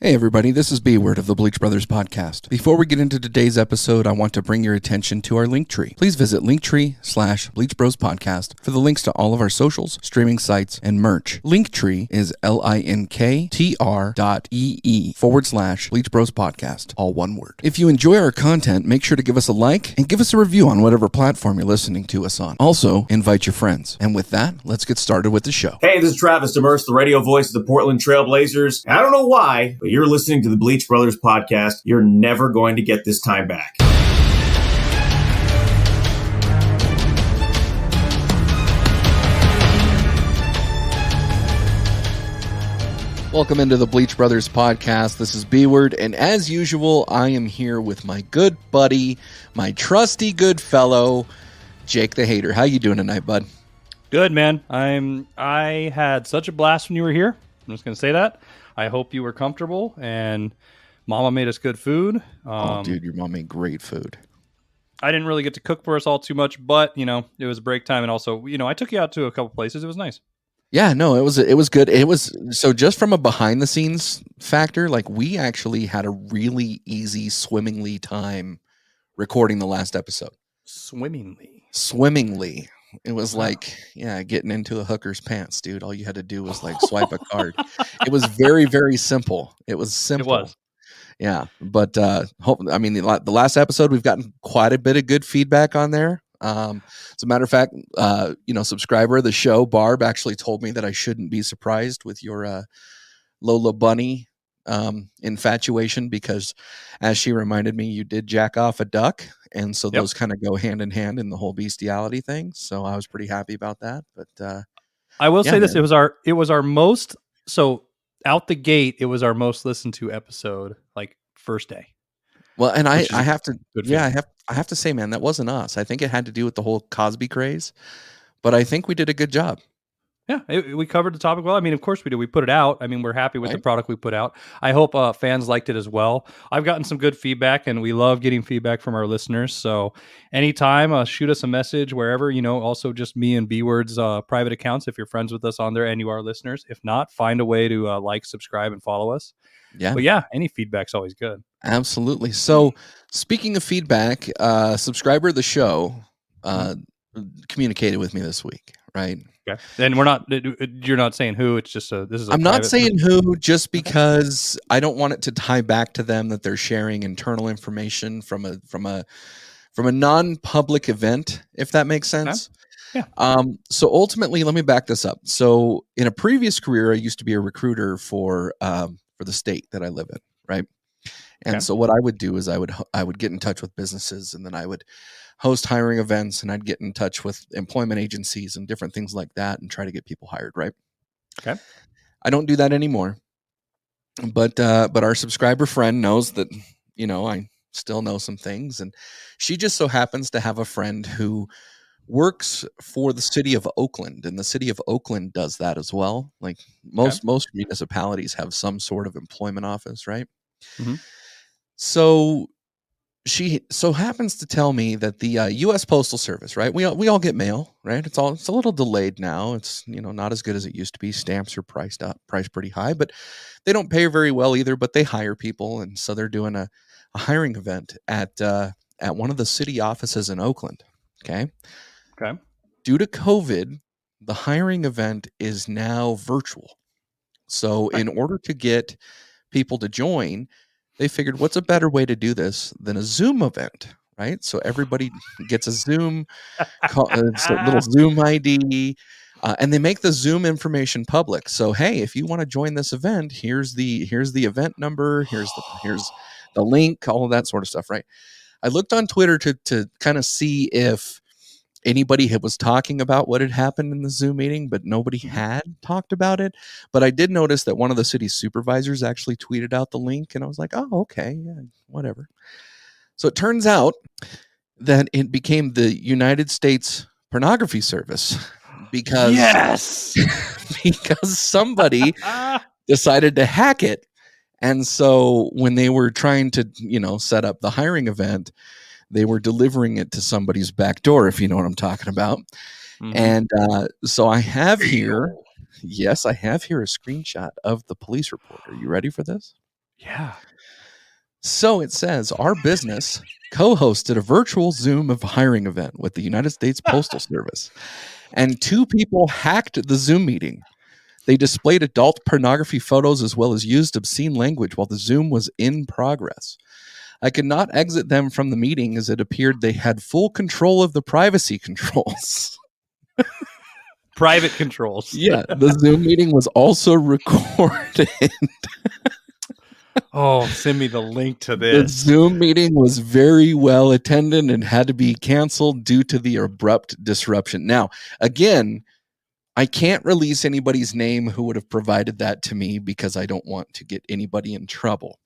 Hey everybody, this is B-Word of the Bleach Brothers podcast. Before we get into today's episode, I want to bring your attention to our Linktree. Please visit Linktree/Bleach Bros podcast for the links to all of our socials, streaming sites, and merch. Linktree is linktr.ee/Bleach Bros podcast, all one word. If you enjoy our content, make sure to give us a like and give us a review on whatever platform you're listening to us on. Also, invite your friends. And with that, let's get started with the show. Hey, this is Travis Demers, the radio voice of the Portland Trail Blazers. I don't know why, but you're listening to the Bleach Brothers podcast. You're never going to get this time back. Welcome into the Bleach Brothers podcast. This is B-Word, and as usual, I am here with my good buddy, my trusty good fellow, Jake the Hater. How you doing tonight, bud? Good, man. I had such a blast when you were here. I'm just going to say that. I hope you were comfortable, and Mama made us good food. Oh, dude, your mom made great food. I didn't really get to cook for us all too much, but, you know, it was break time, and also, you know, I took you out to a couple places. It was nice. Yeah, no, it was good. It was, so just from a behind the scenes factor, like we actually had a really easy swimmingly time recording the last episode. Swimmingly. It was like, yeah, getting into a hooker's pants, dude. All you had to do was like swipe a card. It was very, very simple. It was simple. It was. Yeah, but the last episode, we've gotten quite a bit of good feedback on there. As a matter of fact, subscriber of the show, Barb, actually told me that I shouldn't be surprised with your Lola Bunny infatuation, because as she reminded me, you did jack off a duck, and so those kind of go hand in hand in the whole bestiality thing. So I was pretty happy about that. But I will say this: it was our most, so out the gate, it was our most listened to episode, like first day. Well, and I have to say, man, that wasn't us. I think it had to do with the whole Cosby craze, but I think we did a good job. Yeah, we covered the topic well. I mean, of course we did. We put it out. I mean, we're happy with the product we put out. I hope fans liked it as well. I've gotten some good feedback, and we love getting feedback from our listeners. So anytime, shoot us a message wherever, you know, also just me and B-Word's private accounts if you're friends with us on there and you are listeners. If not, find a way to like, subscribe, and follow us. Yeah. But yeah, any feedback's always good. Absolutely. So speaking of feedback, subscriber of the show communicated with me this week, right? Okay. And you're not saying who, it's just I'm not saying who, just because I don't want it to tie back to them that they're sharing internal information from a non-public event, if that makes sense. Okay. Yeah. So ultimately, let me back this up. So in a previous career, I used to be a recruiter for the state that I live in, right? And so what I would do is I would get in touch with businesses, and then I would host hiring events, and I'd get in touch with employment agencies and different things like that and try to get people hired, right? Okay. I don't do that anymore. But our subscriber friend knows that, you know, I still know some things, and she just so happens to have a friend who works for the city of Oakland, and the city of Oakland does that as well. Like most municipalities have some sort of employment office, right? Mm-hmm. So she so happens to tell me that the U.S. Postal Service, right? We all get mail, right? It's a little delayed now. It's, you know, not as good as it used to be. Stamps are priced pretty high, but they don't pay very well either. But they hire people, and so they're doing a hiring event at one of the city offices in Oakland. Okay. Due to COVID, the hiring event is now virtual. So in order to get people to join, they figured, what's a better way to do this than a Zoom event, right? So everybody gets a Zoom, it's a little Zoom ID, and they make the Zoom information public. So hey, if you want to join this event, here's the event number, here's the link, all of that sort of stuff, right? I looked on Twitter to kind of see if anybody was talking about what had happened in the Zoom meeting, but nobody had talked about it. But I did notice that one of the city supervisors actually tweeted out the link, and I was like, oh, okay, yeah, whatever. So it turns out that it became the United States Pornography Service because because somebody decided to hack it. And so when they were trying to, you know, set up the hiring event, they were delivering it to somebody's back door, if you know what I'm talking about. Mm-hmm. And so I have here, a screenshot of the police report. Are you ready for this? Yeah. So it says our business co-hosted a virtual Zoom of hiring event with the United States Postal Service, and 2 people hacked the Zoom meeting. They displayed adult pornography photos as well as used obscene language while the Zoom was in progress. I could not exit them from the meeting as it appeared they had full control of the privacy controls. Private controls. Yeah, the Zoom meeting was also recorded. Oh, send me the link to The this. Zoom meeting was very well attended and had to be canceled due to the abrupt disruption. Now, again, I can't release anybody's name who would have provided that to me because I don't want to get anybody in trouble.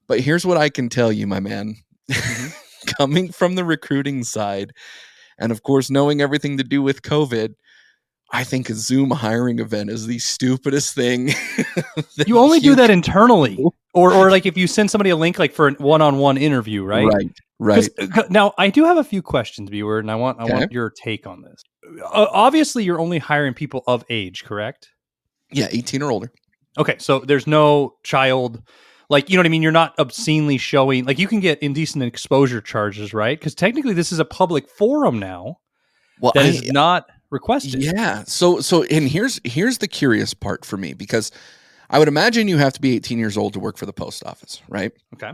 But here's what I can tell you, my man. Coming from the recruiting side, and of course, knowing everything to do with COVID, I think a Zoom hiring event is the stupidest thing. You only do that internally, or like if you send somebody a link, like for a one-on-one interview, right? Right. Now, I do have a few questions, B-Word, and I want your take on this. Obviously, you're only hiring people of age, correct? Yeah, 18 or older. Okay, so there's no child, like, you know what I mean? You're not obscenely showing, like, you can get indecent exposure charges, right? Because technically, this is a public forum now that is not requested. Yeah. So, and here's the curious part for me, because I would imagine you have to be 18 years old to work for the post office, right? Okay.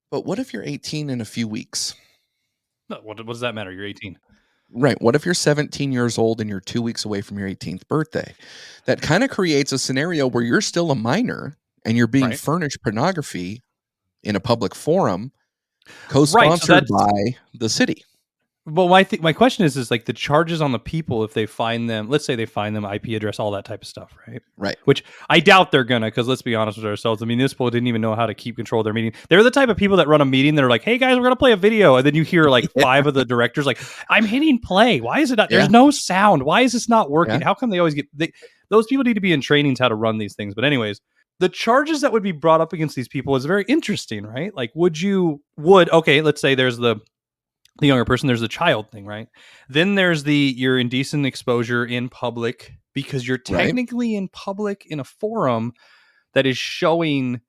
But what if you're 18 in a few weeks? No, what does that matter? You're 18. Right. What if you're 17 years old and you're 2 weeks away from your 18th birthday? That kind of creates a scenario where you're still a minor and you're being furnished pornography in a public forum, co-sponsored by the city. Well, my question is like the charges on the people if they find them. Let's say they find them IP address, all that type of stuff, right? Right. Which I doubt they're gonna, because let's be honest with ourselves. The municipal didn't even know how to keep control of their meeting. They're the type of people that run a meeting that are like, "Hey guys, we're gonna play a video," and then you hear like 5 of the directors like, "I'm hitting play. Why is it not? There's no sound. Why is this not working? How come they always get?" Those people need to be in trainings how to run these things. But anyways, the charges that would be brought up against these people is very interesting, right? Like, okay, let's say there's the younger person, there's the child thing, right? Then there's your indecent exposure in public, because you're technically in public in a forum that is showing,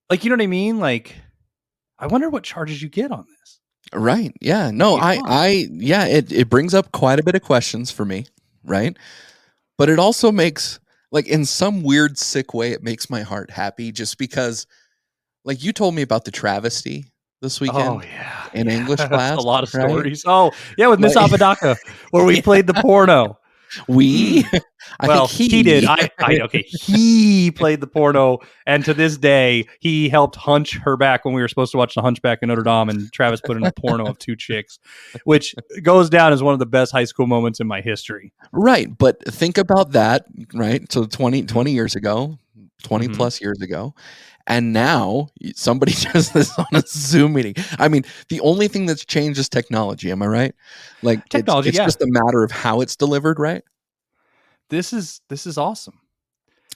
like, you know what I mean? Like, I wonder what charges you get on this. Right. Yeah. No, it brings up quite a bit of questions for me, right? But it also makes, like, in some weird, sick way, it makes my heart happy, just because, like, you told me about the travesty this weekend in English class. A lot of stories. Oh, yeah, with Miss Apodaca, where we played the porno. He did. He played the porno, and to this day, he helped hunch her back when we were supposed to watch The Hunchback of Notre Dame, and Travis put in a porno of 2 chicks, which goes down as one of the best high school moments in my history. Right, but think about that, right? So 20 years ago, 20 plus years ago, and now somebody does this on a Zoom meeting. I mean, the only thing that's changed is technology. Am I right? Like, technology, it's just a matter of how it's delivered, right? This is awesome.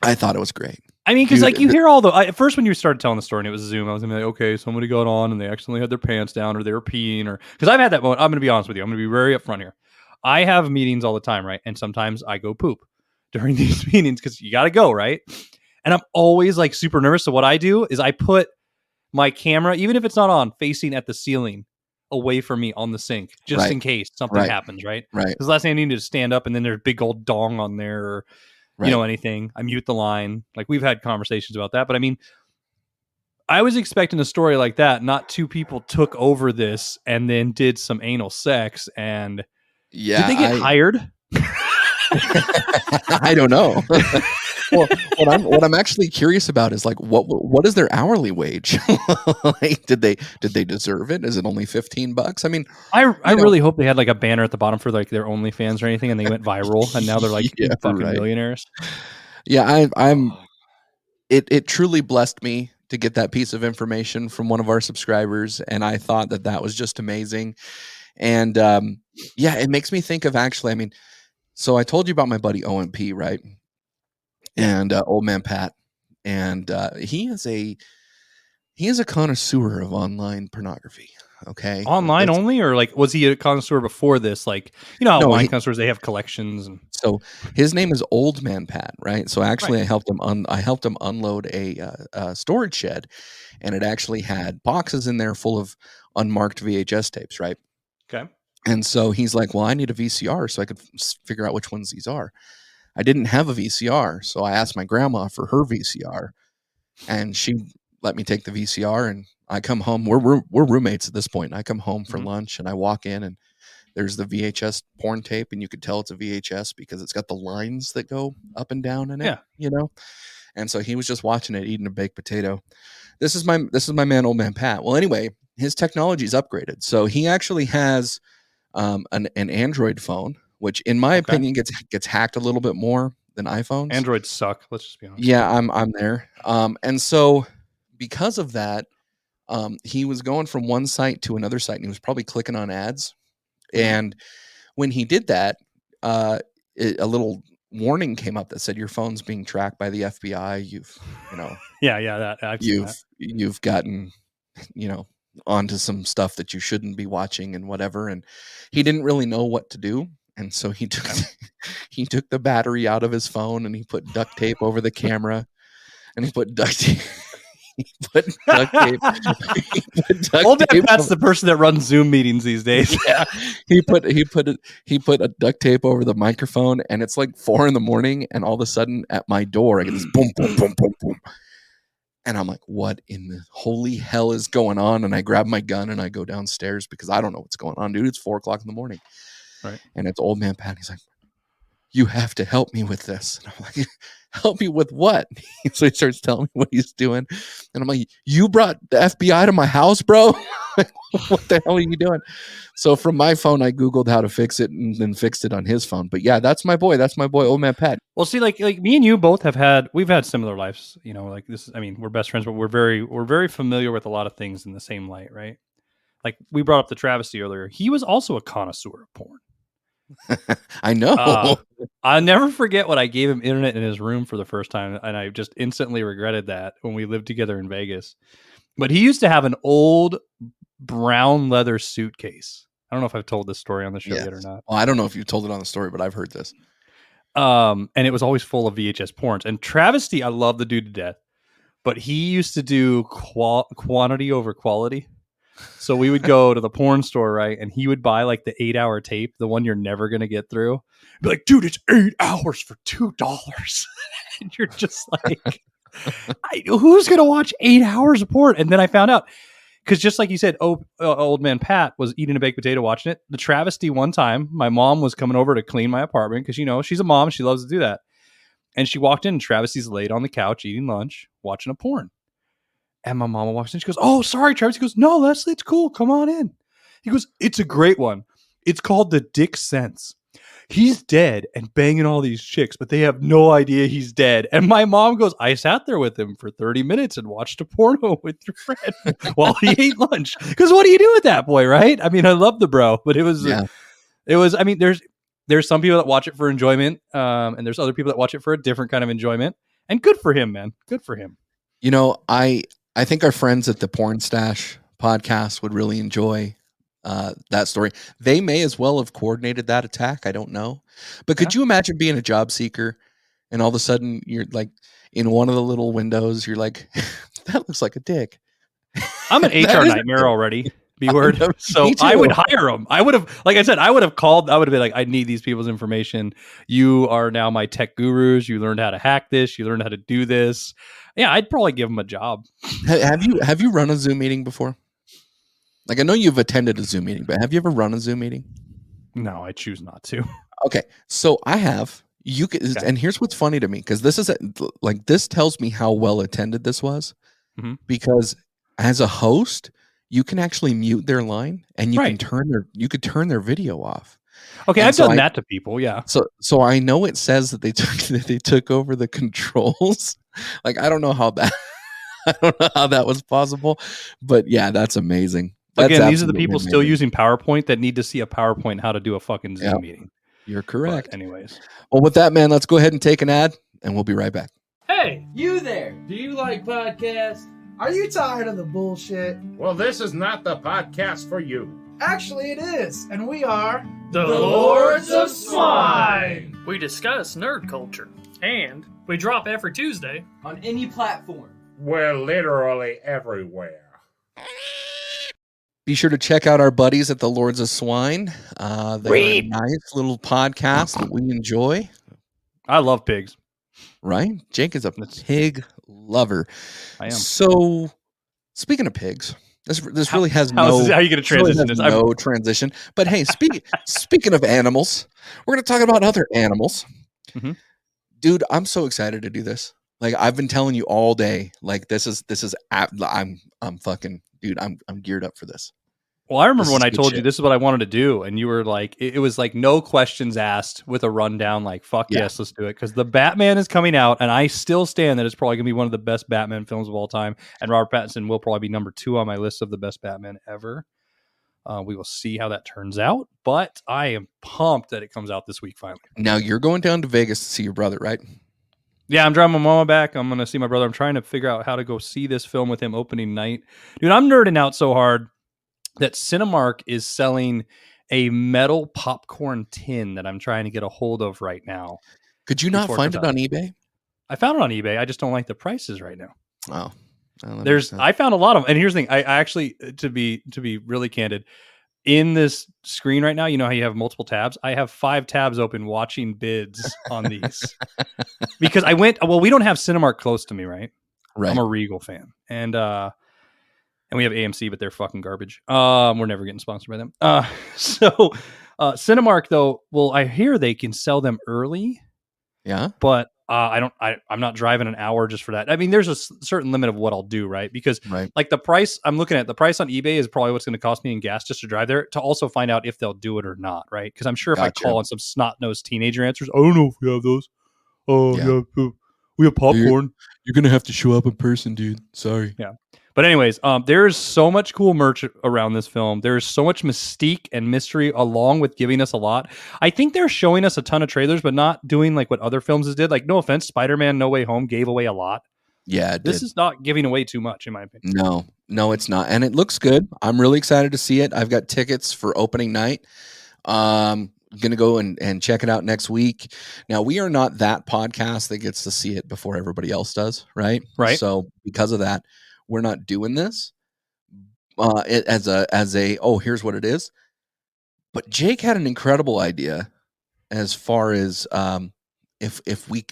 I thought it was great. I mean, because like you hear all at first when you started telling the story and it was Zoom, I was gonna be like, okay, somebody got on and they accidentally had their pants down or they were peeing, or because I've had that moment. I'm gonna be honest with you. I'm gonna be very upfront here. I have meetings all the time, right? And sometimes I go poop during these meetings because you got to go, right? And I'm always like super nervous. So what I do is I put my camera, even if it's not on, facing at the ceiling away from me on the sink, just in case something happens, right? Right. Because last thing I need to stand up and then there's a big old dong on there or, you know, anything. I mute the line. Like, we've had conversations about that. But I mean, I was expecting a story like that. Not 2 people took over this and then did some anal sex. And did they get hired? I don't know. Well, what I'm actually curious about is like what is their hourly wage? Like, did they deserve it? Is it only $15? I mean, I really hope they had like a banner at the bottom for like their OnlyFans or anything, and they went viral, and now they're like fucking millionaires. Yeah, it truly blessed me to get that piece of information from one of our subscribers, and I thought that was just amazing. And it makes me think of, actually, I mean, so I told you about my buddy OMP, right? And old man Pat, and he is a connoisseur of online pornography. Okay. Online only, or like was he a connoisseur before this? Like, you know how wine connoisseurs, they have collections. And so his name is Old Man Pat, right? So actually I helped him unload a storage shed, and it actually had boxes in there full of unmarked VHS tapes, right? Okay. And so he's like, well, I need a VCR so I could figure out which ones these are. I didn't have a VCR, so I asked my grandma for her VCR, and she let me take the VCR. And I come home. We're roommates at this point. I come home for lunch, and I walk in, and there's the VHS porn tape, and you could tell it's a VHS because it's got the lines that go up and down in it. You know. And so he was just watching it, eating a baked potato. This is my man, Old Man Pat. Well, anyway, his technology's upgraded, so he actually has an Android phone, which in my opinion gets hacked a little bit more than iPhones. Androids suck. Let's just be honest. Yeah, I'm there. And so because of that, he was going from one site to another site, and he was probably clicking on ads. And when he did that, a little warning came up that said your phone's being tracked by the FBI. You've gotten, onto some stuff that you shouldn't be watching and whatever. And he didn't really know what to do. And so he took the battery out of his phone, and he put duct tape over the camera, and he put duct tape. Old Man Pat's the person that runs Zoom meetings these days. Yeah, he put a duct tape over the microphone, and it's like 4 a.m, and all of a sudden at my door I get this boom, boom, boom, boom, boom. And I'm like, what in the holy hell is going on? And I grab my gun and I go downstairs because I don't know what's going on, dude. It's 4 a.m. Right. And it's Old Man Pat. He's like, you have to help me with this. And I'm like, help me with what? So he starts telling me what he's doing. And I'm like, you brought the FBI to my house, bro? What the hell are you doing? So from my phone, I Googled how to fix it and then fixed it on his phone. But yeah, that's my boy. That's my boy, Old Man Pat. Well, see, like me and you both we've had similar lives, like this. I mean, we're best friends, but we're very familiar with a lot of things in the same light, right? Like we brought up the travesty earlier. He was also a connoisseur of porn. I know. I'll never forget when I gave him internet in his room for the first time, and I just instantly regretted that when we lived together in Vegas. But he used to have an old brown leather suitcase. I don't know if I've told this story on the show yet or not. Well, I don't know if you told it on the story, but I've heard this. And it was always full of VHS porns. And Travesty, I love the dude to death, but he used to do quantity over quality. So we would go to the porn store, right? And he would buy like the 8-hour tape, the one you're never going to get through. Be like, dude, it's 8 hours for $2. And you're just like, who's going to watch 8 hours of porn? And then I found out, because just like you said, Old Man Pat was eating a baked potato watching it. The travesty one time, my mom was coming over to clean my apartment because, she's a mom. She loves to do that. And she walked in and Travisty's laid on the couch eating lunch, watching a porn. And my mama walks in. She goes, oh, sorry, Travis. He goes, no, Leslie, it's cool. Come on in. He goes, it's a great one. It's called The Dick Sense. He's dead and banging all these chicks, but they have no idea he's dead. And my mom goes, I sat there with him for 30 minutes and watched a porno with your friend while he ate lunch. Because what do you do with that boy, right? I mean, I love the bro, but it was, I mean, there's some people that watch it for enjoyment. And there's other people that watch it for a different kind of enjoyment. And good for him, man. Good for him. I think our friends at the Porn Stash podcast would really enjoy that story. They may as well have coordinated that attack. I don't know. But could you imagine being a job seeker and all of a sudden you're like in one of the little windows, you're like, that looks like a dick. I'm an HR nightmare already. B-word. So I would hire them. I would have, like I said, I would have been like, I need these people's information. You are now my tech gurus. You learned how to hack this. You learned how to do this. Yeah, I'd probably give them a job. Have you run a Zoom meeting before? Like, I know you've attended a Zoom meeting, but have you ever run a Zoom meeting? No, I choose not to. Okay, so I have. And here's what's funny to me, because this tells me how well attended this was, because as a host, you can actually mute their line and you could turn their video off. Okay, and I've done that to people, yeah. So I know it says that they took over the controls. Like, I don't know how that was possible, but yeah, that's amazing. Again, these are the people still using PowerPoint that need to see a PowerPoint how to do a fucking Zoom meeting. You're correct. But anyways. Well, with that, man, let's go ahead and take an ad, and we'll be right back. Hey, you there! Do you like podcasts? Are you tired of the bullshit? Well, this is not the podcast for you. Actually, it is, and we are The Lords of Swine. We discuss nerd culture, and we drop every Tuesday on any platform. We're literally everywhere. Be sure to check out our buddies at the Lords of Swine. They're a nice little podcast that we enjoy. I love pigs. Right? Jake is a pig lover. I am. So, speaking of pigs, this really has how are you going to transition this? No transition. But hey, speaking of animals, we're going to talk about other animals. Mm-hmm. Dude, I'm so excited to do this. Like I've been telling you all day. Like I'm fucking dude. I'm geared up for this. Well, I remember when I told you this is what I wanted to do, and you were like, it was like no questions asked with a rundown, like, fuck yes, let's do it. Because the Batman is coming out, and I still stand that it's probably going to be one of the best Batman films of all time. And Robert Pattinson will probably be number 2 on my list of the best Batman ever. We will see how that turns out, but I am pumped that it comes out this week finally. Now, you're going down to Vegas to see your brother, right? Yeah, I'm driving my mama back. I'm going to see my brother. I'm trying to figure out how to go see this film with him opening night. Dude, I'm nerding out so hard that Cinemark is selling a metal popcorn tin that I'm trying to get a hold of right now. Could you not find it on eBay? I found it on eBay. I just don't like the prices right now. Oh, I found a lot of them. And here's the thing. I actually, to be really candid, in this screen right now, you know how you have multiple tabs? I have 5 tabs open watching bids on these. Because we don't have Cinemark close to me, right? Right. I'm a Regal fan. And we have AMC, but they're fucking garbage. We're never getting sponsored by them. So Cinemark, though, well, I hear they can sell them early. Yeah. But I'm not driving an hour just for that. I mean, there's a certain limit of what I'll do, right? Because like the price, I'm looking at the price on eBay is probably what's going to cost me in gas just to drive there to also find out if they'll do it or not, right? Because I'm sure if I call and some snot-nosed teenager answers, I don't know if we have those. Oh, yeah we have popcorn. You're going to have to show up in person, dude. Sorry. Yeah. But anyways, there's so much cool merch around this film. There's so much mystique and mystery along with giving us a lot. I think they're showing us a ton of trailers, but not doing like what other films did. Like, no offense, Spider-Man No Way Home gave away a lot. Yeah, this is not giving away too much, in my opinion. No, it's not. And it looks good. I'm really excited to see it. I've got tickets for opening night. Going to go and check it out next week. Now, we are not that podcast that gets to see it before everybody else does, right? Right. So because of that, we're not doing this as a here's what it is. But Jake had an incredible idea as far as if we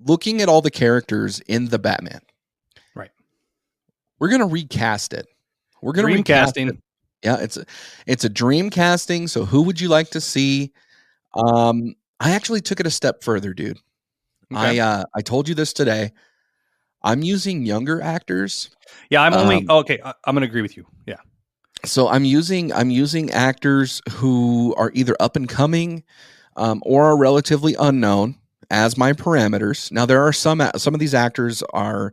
looking at all the characters in the Batman. Right. We're going to recast it. We're going to recast it. Yeah, it's a dream casting. So who would you like to see? I actually took it a step further, dude. Okay. I told you this today. I'm using younger actors. Yeah, I'm only okay. I'm going to agree with you. Yeah. So I'm using actors who are either up and coming or are relatively unknown as my parameters. Now there are some of these actors are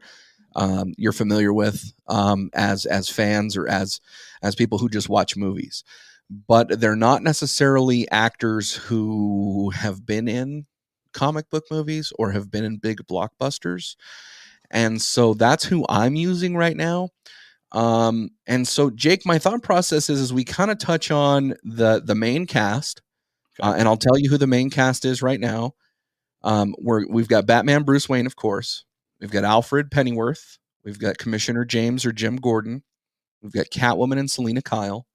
you're familiar with as fans or as people who just watch movies, but they're not necessarily actors who have been in comic book movies or have been in big blockbusters. And so that's who I'm using right now. And so Jake, my thought process is we kind of touch on the main cast, and I'll tell you who the main cast is right now. We've got Batman Bruce Wayne, of course. We've got Alfred Pennyworth. We've got Commissioner James or Jim Gordon. We've got Catwoman and Selena Kyle.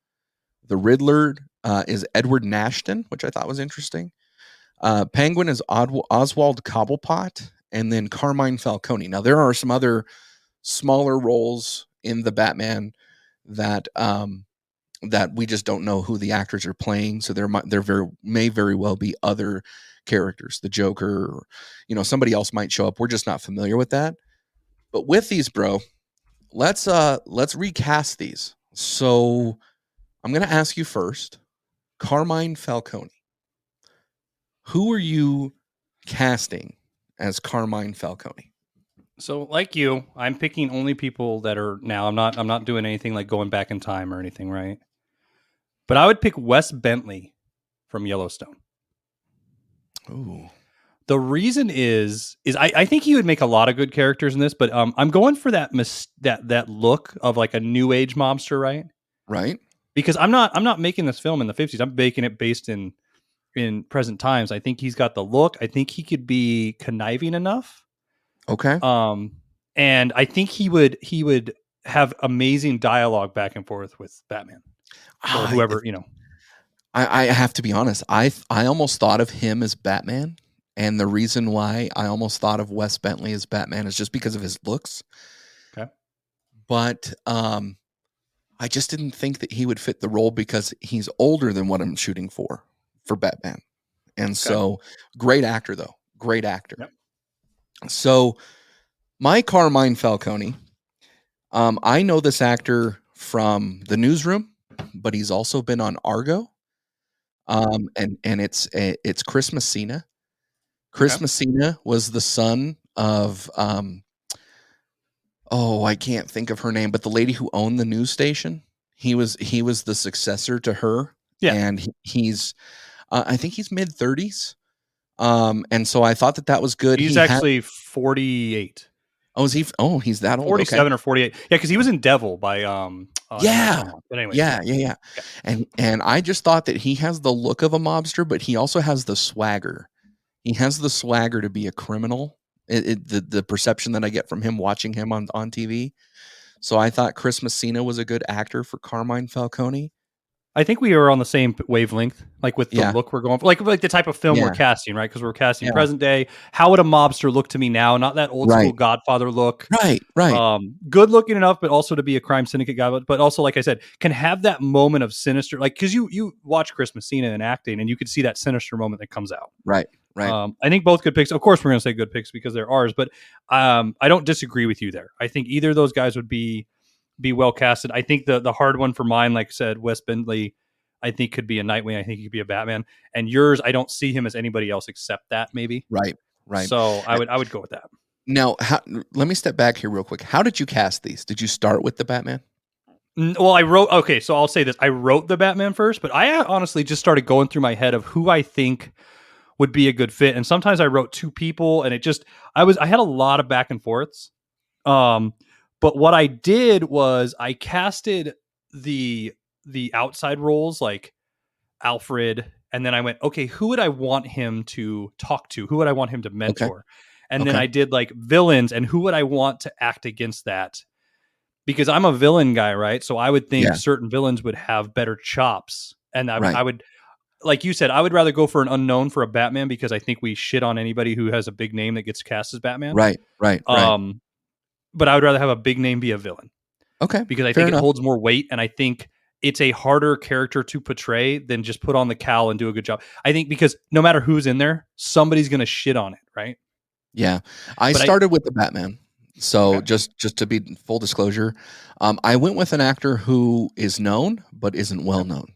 The Riddler is Edward Nashton, which I thought was interesting. Penguin is Oswald Cobblepot, and then Carmine Falcone. Now, there are some other smaller roles in the Batman that we just don't know who the actors are playing. So there may very well be other characters, the Joker, or, somebody else might show up. We're just not familiar with that. But with these, bro, let's recast these. So I'm going to ask you first, Carmine Falcone. Who are you casting as Carmine Falcone? So like you, I'm picking only people that are now. I'm not doing anything like going back in time or anything, right? But I would pick Wes Bentley from Yellowstone. Ooh. The reason is I think he would make a lot of good characters in this, but I'm going for that that look of like a new age mobster, right? Right. Because I'm not making this film in the 50s. I'm making it based in present times. I think he's got the look. I think he could be conniving enough. Okay. And I think he would have amazing dialogue back and forth with Batman or whoever, I have to be honest. I almost thought of him as Batman, and the reason why I almost thought of Wes Bentley as Batman is just because of his looks. Okay. But I just didn't think that he would fit the role because he's older than what I'm shooting for Batman. And so great actor though. Great actor. Yep. So my Carmine Falcone, I know this actor from The Newsroom, but he's also been on Argo. And it's Chris Messina. Chris Messina was the son of I can't think of her name, but the lady who owned the news station. He was the successor to her. Yeah. And he's I think he's mid-30s. And so I thought that was good. He's actually 48. Oh, is he? Oh, he's that old. 47 or 48. Yeah, because he was in Devil by yeah. But anyway, Yeah. And I just thought that he has the look of a mobster, but he also has the swagger. He has the swagger to be a criminal. The perception that I get from him watching him on TV. So I thought Chris Messina was a good actor for Carmine Falcone. I think we are on the same wavelength, like with the look we're going for, like the type of film we're casting, right? Because we're casting present day. How would a mobster look to me now? Not that old school Godfather look. Right. Good looking enough, but also to be a crime syndicate guy. But also, like I said, can have that moment of sinister, like because you watch Chris Messina in acting, and you could see that sinister moment that comes out. Right. I think both good picks. Of course, we're going to say good picks because they're ours, but I don't disagree with you there. I think either of those guys would be well casted. I think the hard one for mine, like I said, Wes Bentley, I think could be a Nightwing. I think he could be a Batman. And yours, I don't see him as anybody else except that, maybe. Right. So I would go with that. Now, let me step back here real quick. How did you cast these? Did you start with the Batman? Well, so I'll say this. I wrote the Batman first, but I honestly just started going through my head of who I think would be a good fit. And sometimes I wrote two people, and I had a lot of back and forths. But what I did was I casted the outside roles like Alfred, and then I went, okay, who would I want him to talk to? Who would I want him to mentor? And then I did like villains, and who would I want to act against that? Because I'm a villain guy, right? So I would think certain villains would have better chops. And I would, like you said, I would rather go for an unknown for a Batman because I think we shit on anybody who has a big name that gets cast as Batman. Right. But I would rather have a big name be a villain. Okay. Because I think it holds more weight, and I think it's a harder character to portray than just put on the cowl and do a good job. I think because no matter who's in there, somebody's going to shit on it, right? Yeah. I started with the Batman. So just to be full disclosure, I went with an actor who is known but isn't well known.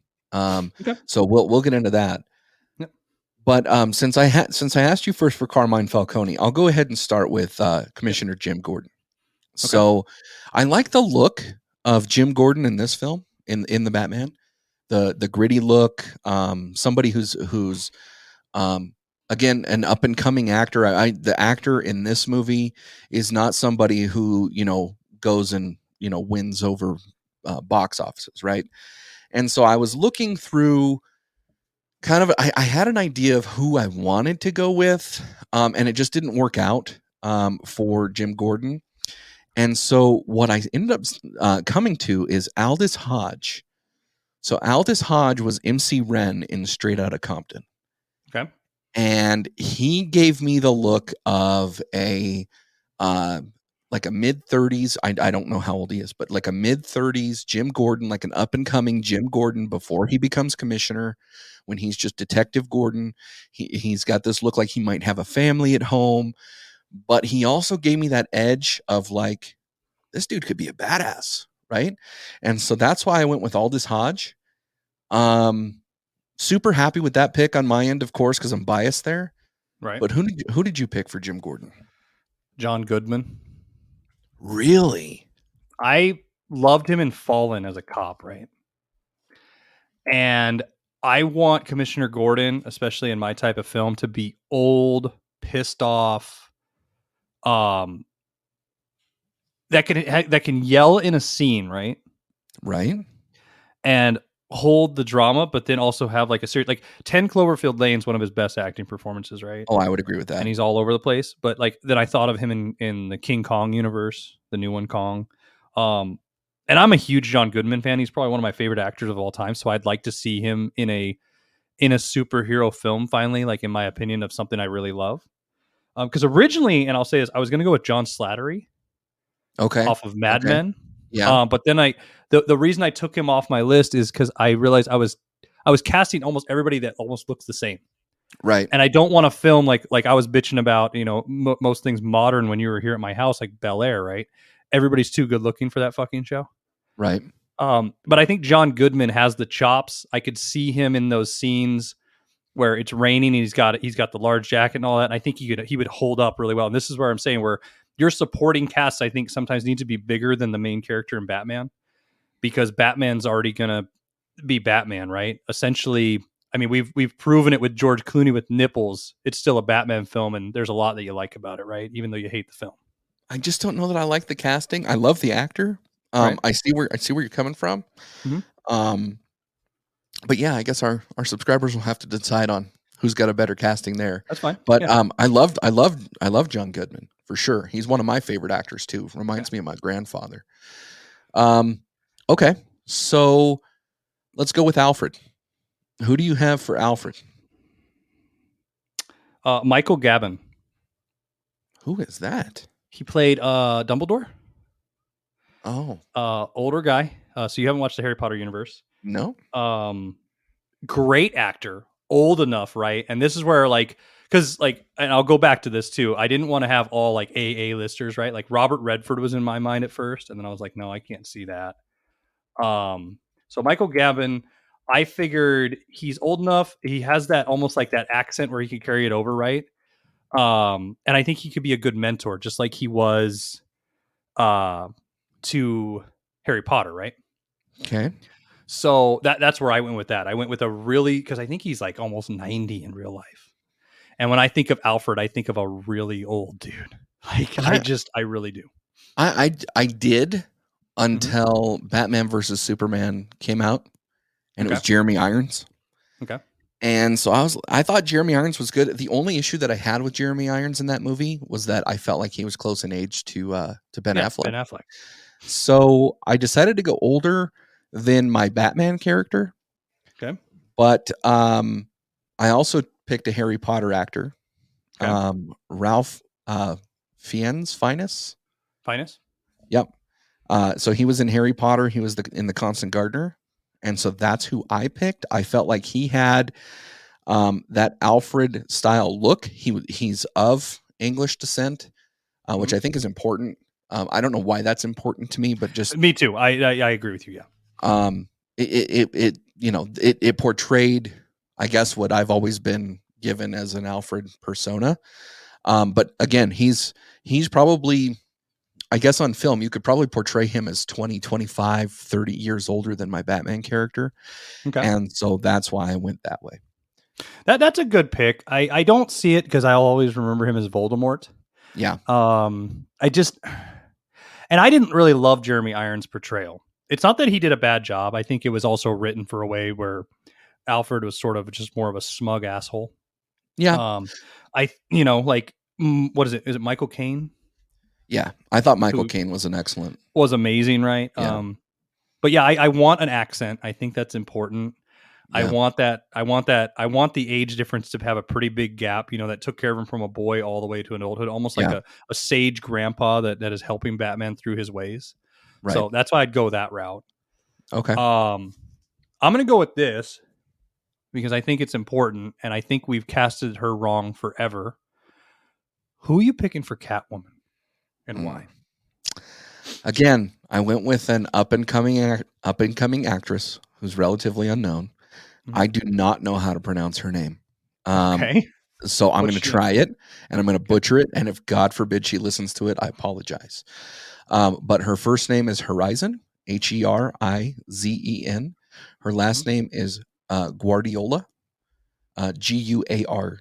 So we'll get into that. Yep. But since I asked you first for Carmine Falcone, I'll go ahead and start with Commissioner Jim Gordon. So I like the look of Jim Gordon in this film, in the Batman, the gritty look, somebody who's again, an up and coming actor. The actor in this movie is not somebody who, goes and, wins over box offices. Right. And so I was looking through I had an idea of who I wanted to go with. And it just didn't work out for Jim Gordon. And so what I ended up coming to is Aldous Hodge. So Aldous Hodge was MC Ren in Straight Outta Compton. Okay. And he gave me the look of a mid-30s. I don't know how old he is, but like a mid-30s Jim Gordon, like an up-and-coming Jim Gordon before he becomes commissioner, when he's just Detective Gordon. He's got this look like he might have a family at home. But he also gave me that edge of like, this dude could be a badass, right? And so that's why I went with Aldous Hodge. Super happy with that pick on my end, of course, because I'm biased there. Right. But who did you pick for Jim Gordon? John Goodman. Really? I loved him in Fallen as a cop, right? And I want Commissioner Gordon, especially in my type of film, to be old, pissed off, that can yell in a scene, right? Right. And hold the drama, but then also have like a series, like 10 Cloverfield Lane's one of his best acting performances, right? Oh, I would agree with that. And he's all over the place. But like then I thought of him in the King Kong universe, the new one Kong. And I'm a huge John Goodman fan. He's probably one of my favorite actors of all time. So I'd like to see him in a superhero film finally, like in my opinion, of something I really love. Because originally, and I'll say this, I was going to go with John Slattery. Okay. Off of Mad Men. Yeah. But then the reason I took him off my list is because I realized I was casting almost everybody that almost looks the same. Right. And I don't want to film like I was bitching about, most things modern when you were here at my house, like Bel Air, right? Everybody's too good looking for that fucking show. Right. But I think John Goodman has the chops. I could see him in those scenes where it's raining and he's got the large jacket and all that. And I think he would hold up really well. And this is where I'm saying where your supporting cast, I think, sometimes need to be bigger than the main character in Batman, because Batman's already gonna be Batman, right? Essentially, I mean, we've proven it with George Clooney with nipples. It's still a Batman film, and there's a lot that you like about it, right? Even though you hate the film. I just don't know that I like the casting. I love the actor. Right. I see where you're coming from. Mm-hmm. But yeah, I guess our subscribers will have to decide on who's got a better casting there. That's fine. But yeah. I love John Goodman for sure. He's one of my favorite actors too. Reminds me of my grandfather. Okay, so let's go with Alfred. Who do you have for Alfred? Michael Gavin. Who is that? He played Dumbledore. Oh, older guy. So you haven't watched the Harry Potter universe? No. Great actor, old enough, right? And this is where because and I'll go back to this too. I didn't want to have all like AA listers, right? Like Robert Redford was in my mind at first, and then I was like, no, I can't see that. So Michael Gavin, I figured he's old enough. He has that almost like that accent where he could carry it over, right? And I think he could be a good mentor, just like he was to Harry Potter, right? Okay. So that's where I went with that. I went with because I think he's like almost 90 in real life. And when I think of Alfred, I think of a really old dude. Like I really do. I did until Batman versus Superman came out, and it was Jeremy Irons. Okay. And so I thought Jeremy Irons was good. The only issue that I had with Jeremy Irons in that movie was that I felt like he was close in age to Ben Affleck. Ben Affleck. So I decided to go older than my Batman character. Okay. But I also picked a Harry Potter actor. Okay. Ralph Fiennes. Yep. So he was in Harry Potter. He was in the Constant Gardener. And so that's who I picked. I felt like he had that Alfred style look. He's of English descent, which I think is important. I don't know why that's important to me, but just me too. I agree with you. Yeah. It portrayed, I guess, what I've always been given as an Alfred persona. But again, he's probably, I guess on film, you could probably portray him as 20, 25, 30 years older than my Batman character. Okay. And so that's why I went that way. That's a good pick. I don't see it because I'll always remember him as Voldemort. Yeah. And I didn't really love Jeremy Irons' portrayal. It's not that he did a bad job. I think it was also written for a way where Alfred was sort of just more of a smug asshole. Yeah. What is it? Is it Michael Caine? Yeah. I thought Michael Caine was was amazing, right? Yeah. But yeah, I want an accent. I think that's important. Yeah. I want the age difference to have a pretty big gap, that took care of him from a boy all the way to an adulthood, almost like a sage grandpa that is helping Batman through his ways. Right. So that's why I'd go that route. Okay. I'm going to go with this because I think it's important, and I think we've casted her wrong forever. Who are you picking for Catwoman, and why? Again, I went with an up and coming actress who's relatively unknown. I do not know how to pronounce her name. Okay. So I'm going to try it, and I'm going to butcher it. And if God forbid she listens to it, I apologize. But her first name is Horizon, Herizen. Her last name is Guardiola. Guardiola.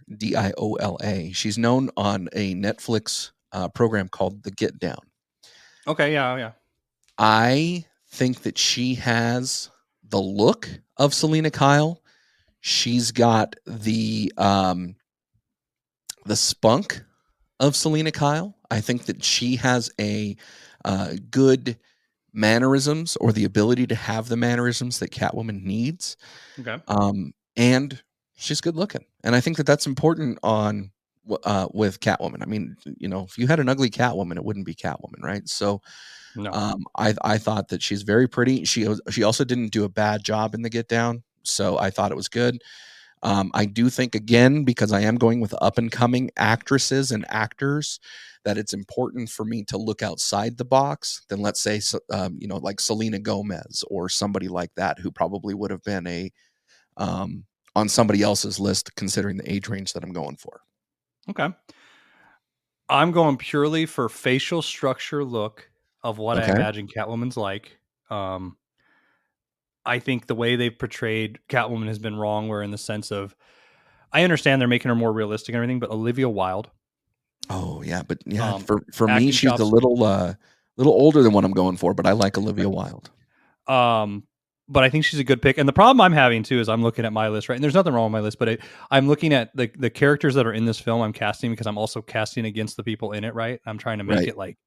She's known on a Netflix program called The Get Down. Okay, yeah. I think that she has the look of Selena Kyle. She's got the spunk of Selena Kyle. I think that she has a good mannerisms, or the ability to have the mannerisms that Catwoman needs. Okay. And she's good looking. And I think that that's important on with Catwoman. I mean, if you had an ugly Catwoman, it wouldn't be Catwoman, right? So No. I thought that she's very pretty. She also didn't do a bad job in The Get Down, so I thought it was good. I do think, again, because I am going with up and coming actresses and actors, that it's important for me to look outside the box than, let's say, like Selena Gomez or somebody like that, who probably would have been on somebody else's list, considering the age range that I'm going for. Okay. I'm going purely for facial structure look of what I imagine Catwoman's like. I think the way they've portrayed Catwoman has been wrong, where in the sense of, I understand they're making her more realistic and everything, but Olivia Wilde. Oh yeah, but yeah, for me, acting she's chops. a little older than what I'm going for, but I like Olivia Wilde. But I think she's a good pick. And the problem I'm having too is I'm looking at my list, right? And there's nothing wrong with my list, but I'm looking at the characters that are in this film I'm casting, because I'm also casting against the people in it, right? I'm trying to make it like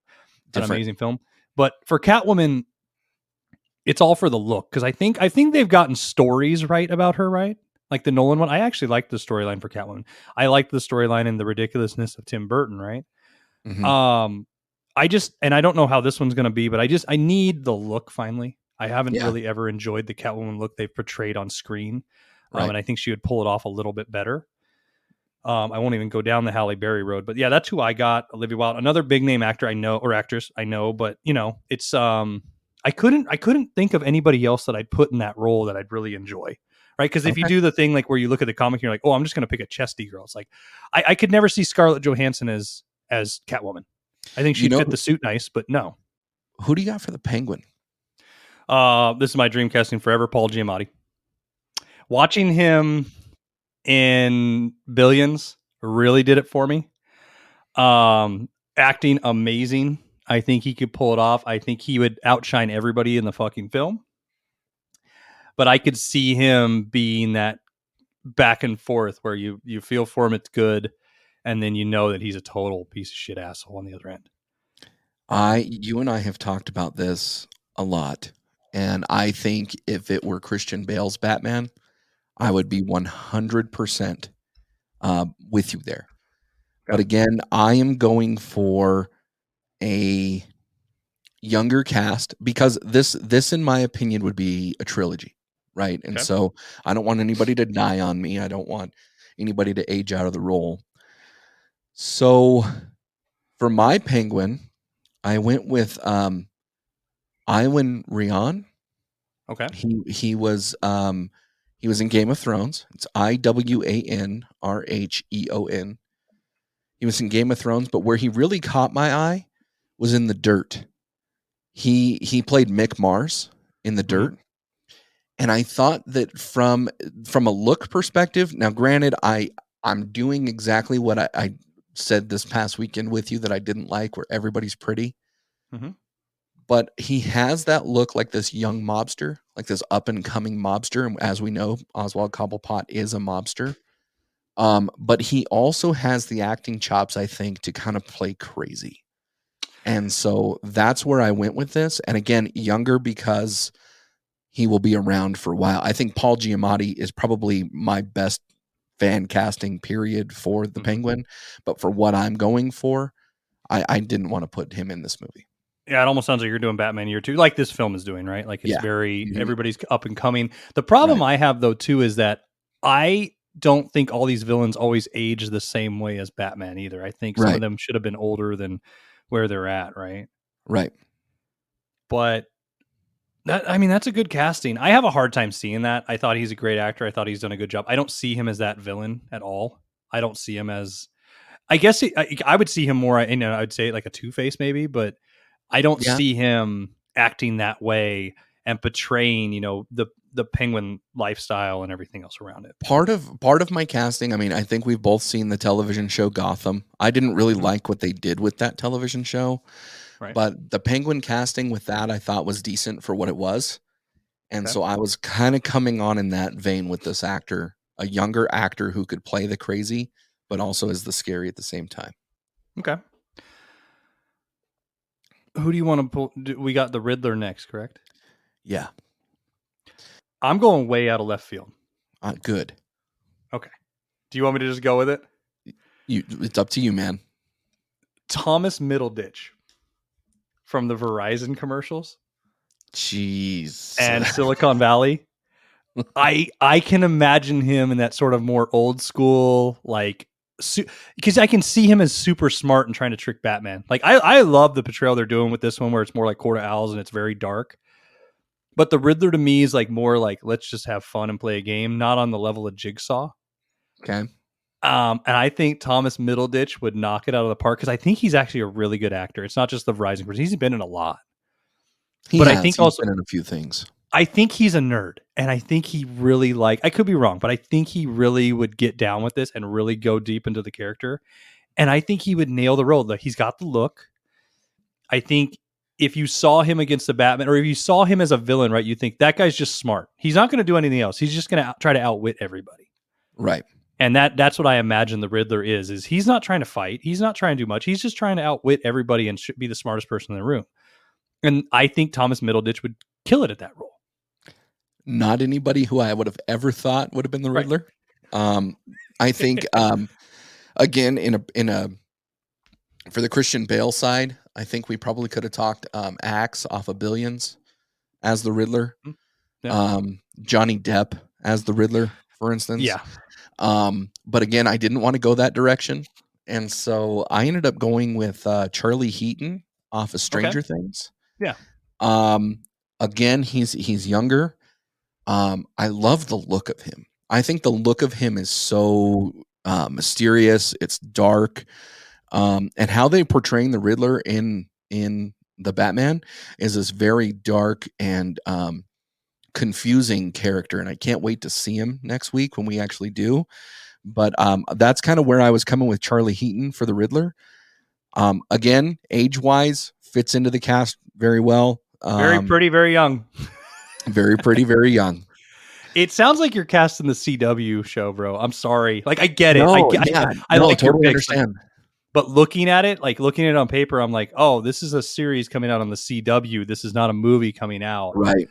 an amazing film. But for Catwoman, it's all for the look, because I think they've gotten stories right about her, right? Like the Nolan one. I actually liked the storyline for Catwoman. I liked the storyline and the ridiculousness of Tim Burton, right? Mm-hmm. I don't know how this one's going to be, but I need the look finally. I haven't really ever enjoyed the Catwoman look they've portrayed on screen. And I think she would pull it off a little bit better. I won't even go down the Halle Berry road, but yeah, that's who I got. Olivia Wilde, another big name actor I know, or actress I know, but it's I couldn't think of anybody else that I'd put in that role that I'd really enjoy. Right. Because if you do the thing like where you look at the comic and you're like, oh, I'm just going to pick a chesty girl. It's like, I could never see Scarlett Johansson as Catwoman. I think she'd fit the suit nice, but no. Who do you got for the Penguin? This is my dream casting forever, Paul Giamatti. Watching him in Billions really did it for me. Acting amazing. I think he could pull it off. I think he would outshine everybody in the fucking film. But I could see him being that back and forth where you feel for him, it's good, and then you know that he's a total piece of shit asshole on the other end. You and I have talked about this a lot. And I think if it were Christian Bale's Batman, I would be 100% with you there. Okay. But again, I am going for a younger cast, because this, in my opinion, would be a trilogy, right? And so I don't want anybody to die on me. I don't want anybody to age out of the role. So for my Penguin, I went with Iwan Rheon. Okay. He was in Game of Thrones. It's Iwanrheon. He was in Game of Thrones, but where he really caught my eye was in The Dirt. He played Mick Mars in The Dirt. And I thought that from a look perspective, now granted, I'm doing exactly what I said this past weekend with you that I didn't like, where everybody's pretty. Mm-hmm. But he has that look like this young mobster, like this up-and-coming mobster. And as we know, Oswald Cobblepot is a mobster. But he also has the acting chops, I think, to kind of play crazy. And so that's where I went with this. And again, younger, because he will be around for a while. I think Paul Giamatti is probably my best fan casting period for the Penguin. But for what I'm going for, I didn't want to put him in this movie. Yeah, it almost sounds like you're doing Batman Year 2, like this film is doing, right? Like it's everybody's up and coming. The problem I have, though, too, is that I don't think all these villains always age the same way as Batman either. I think some of them should have been older than where they're at, right? Right. But that's a good casting. I have a hard time seeing that. I thought he's a great actor. I thought he's done a good job. I don't see him as that villain at all. I don't see him as, I guess I would see him more, I'd say like a Two-Face maybe, but I don't see him acting that way and portraying, the Penguin lifestyle and everything else around it. Part of my casting, I mean, I think we've both seen the television show Gotham. I didn't really like what they did with that television show, Right. but the Penguin casting with that I thought was decent for what it was. And so I was kind of coming on in that vein with this actor, a younger actor who could play the crazy, but also is the scary at the same time. Okay. Who do you want to pull? We got the Riddler next, correct? Yeah. I'm going way out of left field. Good. Okay. Do you want me to just go with it? It's up to you, man. Thomas Middleditch from the Verizon commercials. Jeez. And Silicon Valley. I can imagine him in that sort of more old school, like, because I can see him as super smart and trying to trick Batman. Like, I love the portrayal they're doing with this one where it's more like Court of Owls and it's very dark. But the Riddler to me is like more like, let's just have fun and play a game, not on the level of Jigsaw. Okay. And I think Thomas Middleditch would knock it out of the park because I think he's actually a really good actor. It's not just the Verizon person. He's been in a lot. I think he's also been in a few things. I think he's a nerd, and I think he really I could be wrong, but I think he really would get down with this and really go deep into the character. And I think he would nail the role. Like, he's got the look. I think if you saw him against the Batman, or if you saw him as a villain, right, you think that guy's just smart. He's not going to do anything else. He's just going to try to outwit everybody. Right. And that's what I imagine the Riddler is he's not trying to fight. He's not trying to do much. He's just trying to outwit everybody and be the smartest person in the room. And I think Thomas Middleditch would kill it at that role. Not anybody who I would have ever thought would have been the Riddler. Right. I think again for the Christian Bale side, I think we probably could have talked Axe off of Billions as the Riddler. Yeah. Johnny Depp as the Riddler, for instance. Yeah. But again, I didn't want to go that direction, and so I ended up going with Charlie Heaton off of Stranger Things. Yeah. Again, he's younger. I love the look of him. I think the look of him is so mysterious. It's dark. And how they portraying the Riddler in the Batman is this very dark and confusing character. And I can't wait to see him next week when we actually do. But that's kind of where I was coming with Charlie Heaton for the Riddler. Again, age-wise, fits into the cast very well. Very pretty, very young. Very pretty, very young. It sounds like you're casting the CW show, bro. I'm sorry. Like, I get it. No, I like totally your picks, understand. But looking at it on paper, I'm like, oh, this is a series coming out on the CW. This is not a movie coming out. Right.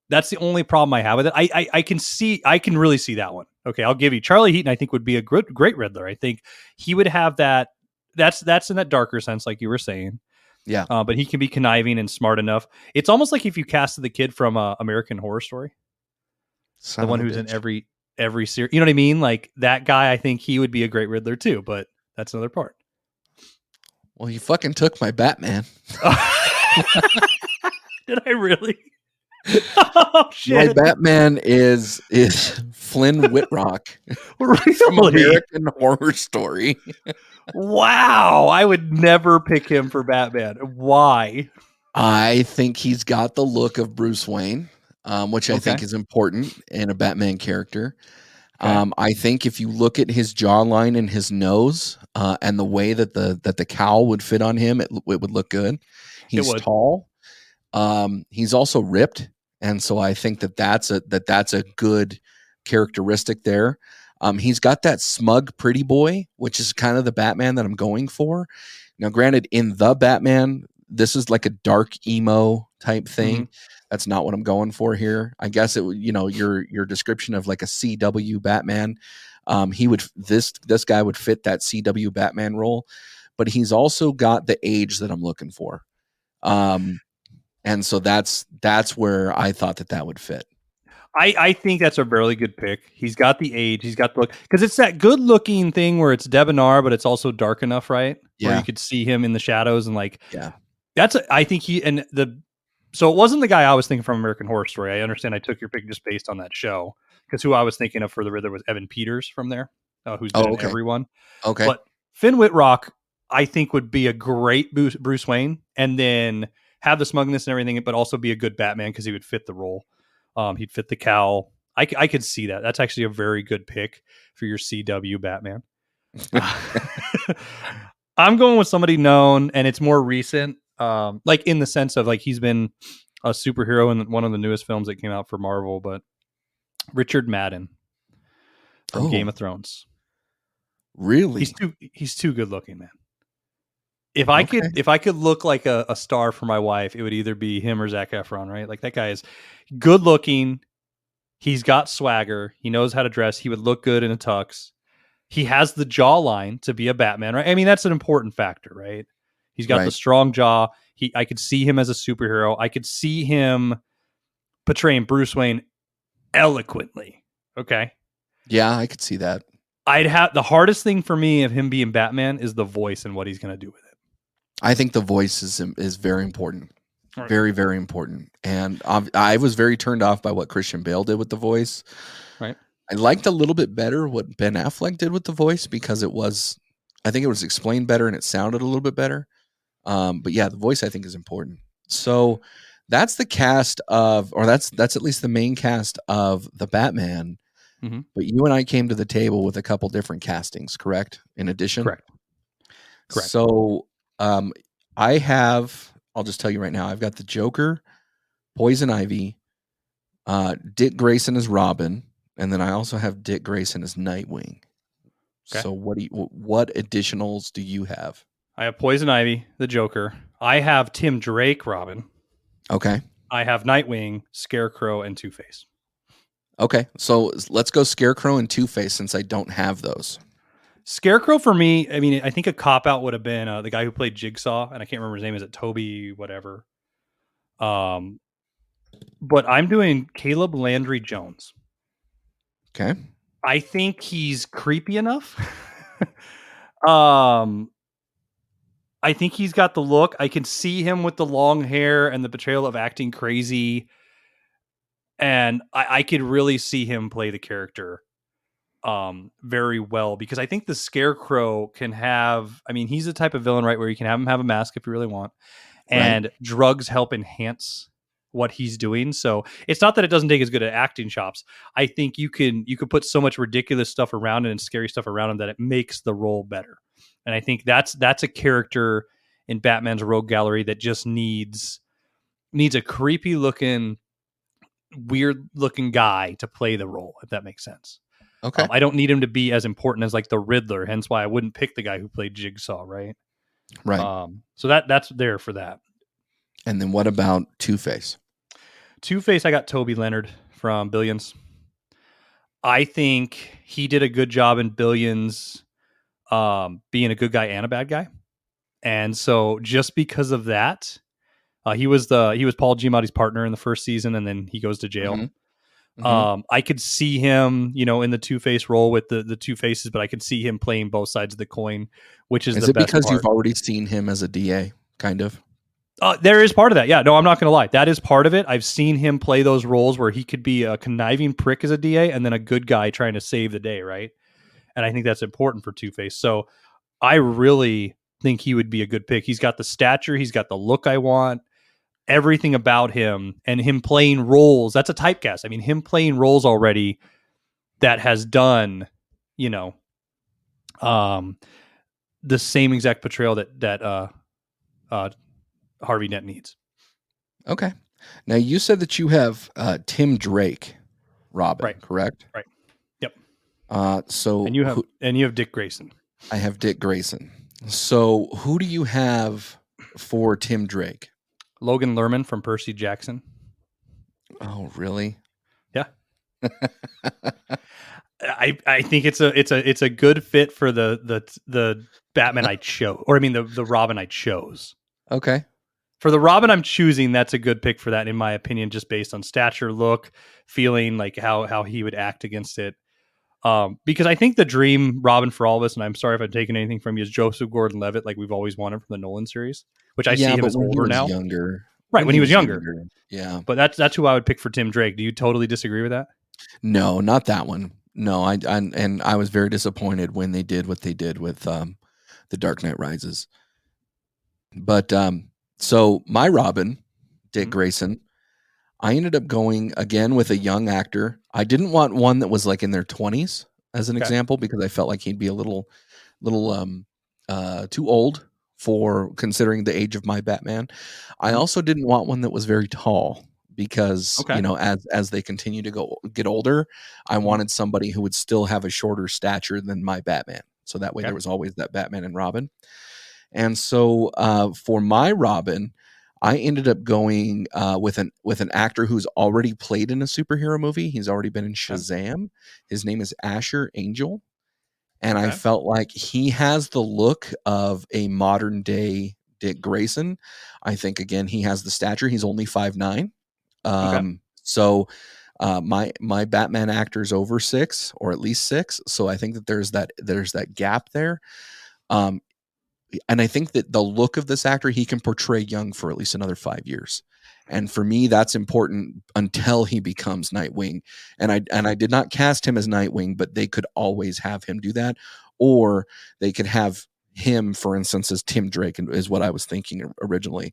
That's the only problem I have with it. I can really see that one. Okay, I'll give you Charlie Heaton. I think would be a great Riddler. I think he would have that. That's in that darker sense, like you were saying. Yeah. But he can be conniving and smart enough. It's almost like if you casted the kid from American Horror Story, the one who's in every series. You know what I mean? Like that guy. I think he would be a great Riddler too. But that's another part. Well, you fucking took my Batman. Did I really? Oh shit! My Batman is Flynn Whitrock really? From American Horror Story. Wow, I would never pick him for Batman. Why? I think he's got the look of Bruce Wayne, which I think is important in a Batman character. Okay. I think if you look at his jawline and his nose, and the way that the cowl would fit on him, it would look good. He's tall. He's also ripped, and so I think that's a good characteristic there. He's got that smug pretty boy, which is kind of the Batman that I'm going for. Now, granted, in the Batman, this is like a dark emo type thing. Mm-hmm. That's not what I'm going for here. I guess your description of like a CW Batman, this guy would fit that CW Batman role, but he's also got the age that I'm looking for. And so that's where I thought that would fit. I think that's a really good pick. He's got the age, he's got the look, because it's that good looking thing where it's debonair, but it's also dark enough, right? Yeah. Where you could see him in the shadows and like, yeah, I think so it wasn't the guy I was thinking from American Horror Story. I understand I took your pick just based on that show, because who I was thinking of for the Riddler was Evan Peters from there, who's been in everyone. Okay. But Flynn Whitrock, I think, would be a great Bruce Wayne, and then have the smugness and everything, but also be a good Batman because he would fit the role. He'd fit the cowl. I could see that. That's actually a very good pick for your CW Batman. I'm going with somebody known, and it's more recent, like in the sense of like he's been a superhero in one of the newest films that came out for Marvel, but Richard Madden from Game of Thrones. Really? He's too good looking, man. If I could look like a star for my wife, it would either be him or Zac Efron, right? Like that guy is good looking. He's got swagger. He knows how to dress. He would look good in a tux. He has the jawline to be a Batman, right? I mean, that's an important factor, right? He's got the strong jaw. I could see him as a superhero. I could see him portraying Bruce Wayne eloquently. Okay. Yeah, I could see that. The hardest thing for me of him being Batman is the voice and what he's going to do with it. I think the voice is very important. Right. Very, very important. And I was very turned off by what Christian Bale did with the voice. Right. I liked a little bit better what Ben Affleck did with the voice because I think it was explained better and it sounded a little bit better. But yeah, the voice I think is important. So that's the cast that's at least the main cast of the Batman. Mm-hmm. But you and I came to the table with a couple different castings, correct? In addition? Correct. So I'll just tell you right now, I've got the Joker, Poison Ivy, Dick Grayson as Robin, and then I also have Dick Grayson as Nightwing. Okay. So what additionals do you have? I have Poison Ivy, the Joker. I have Tim Drake, Robin. Okay. I have Nightwing, Scarecrow, and Two-Face. Okay, so let's go Scarecrow and Two-Face since I don't have those. Scarecrow for me, I mean, I think a cop-out would have been the guy who played Jigsaw, and I can't remember his name. Is it Toby whatever? But I'm doing Caleb Landry Jones. Okay. I think he's creepy enough. I think he's got the look. I can see him with the long hair and the portrayal of acting crazy. And I could really see him play the character very well because I think the Scarecrow can have, I mean, he's the type of villain, right, where you can have him have a mask if you really want. And drugs help enhance what he's doing. So it's not that it doesn't take as good at acting chops. I think you could put so much ridiculous stuff around it and scary stuff around him that it makes the role better. And I think that's a character in Batman's rogue gallery that just needs a creepy looking, weird looking guy to play the role, if that makes sense. Okay. I don't need him to be as important as like the Riddler, hence why I wouldn't pick the guy who played Jigsaw, right? So that's there for that. And then what about Two-Face? Two-Face, I got Toby Leonard from Billions. I think he did a good job in Billions being a good guy and a bad guy. And so just because of that, he was Paul Giamatti's partner in the first season, and then he goes to jail. Mm-hmm. Mm-hmm. I could see him, in the Two-Face role with the two faces, but I could see him playing both sides of the coin, which is the best part. Is it because you've already seen him as a DA, kind of? There is part of that. Yeah, no, I'm not going to lie. That is part of it. I've seen him play those roles where he could be a conniving prick as a DA and then a good guy trying to save the day, right? And I think that's important for Two-Face. So I really think he would be a good pick. He's got the stature. He's got the look I want. Everything about him and him playing roles. That's a typecast. I mean, him playing roles already that has done, the same exact portrayal that Harvey Dent needs. Okay. Now you said that you have Tim Drake, Robin, right? Correct. Right. Yep. And you have Dick Grayson. I have Dick Grayson. So who do you have for Tim Drake? Logan Lerman from Percy Jackson. Oh, really? Yeah. I think it's a good fit for the Batman I chose, or I mean the Robin I chose. Okay. For the Robin I'm choosing, that's a good pick for that, in my opinion, just based on stature, look, feeling, like how he would act against it. Because I think the dream Robin for all of us, and I'm sorry if I'm taking anything from you, is Joseph Gordon-Levitt, like we've always wanted from the Nolan series, which I see him as older now. Younger. Right, when he was younger. Yeah. But that's who I would pick for Tim Drake. Do you totally disagree with that? No, not that one. No, I was very disappointed when they did what they did with The Dark Knight Rises. But so my Robin, Dick Grayson, I ended up going again with a young actor. I didn't want one that was like in their 20s as an example, because I felt like he'd be a little too old for considering the age of my Batman. I also didn't want one that was very tall, because as they continue to get older, I wanted somebody who would still have a shorter stature than my Batman. So that way there was always that Batman and Robin. And so for my Robin, I ended up going with an actor who's already played in a superhero movie. He's already been in Shazam. His name is Asher Angel. And I felt like he has the look of a modern day Dick Grayson. I think, again, he has the stature. He's only 5'9". So my Batman actor's over 6, or at least 6. So I think that there's that gap there. And I think that the look of this actor, he can portray young for at least another 5 years. And for me, that's important until he becomes Nightwing. And I did not cast him as Nightwing, but they could always have him do that. Or they could have him, for instance, as Tim Drake, is what I was thinking originally.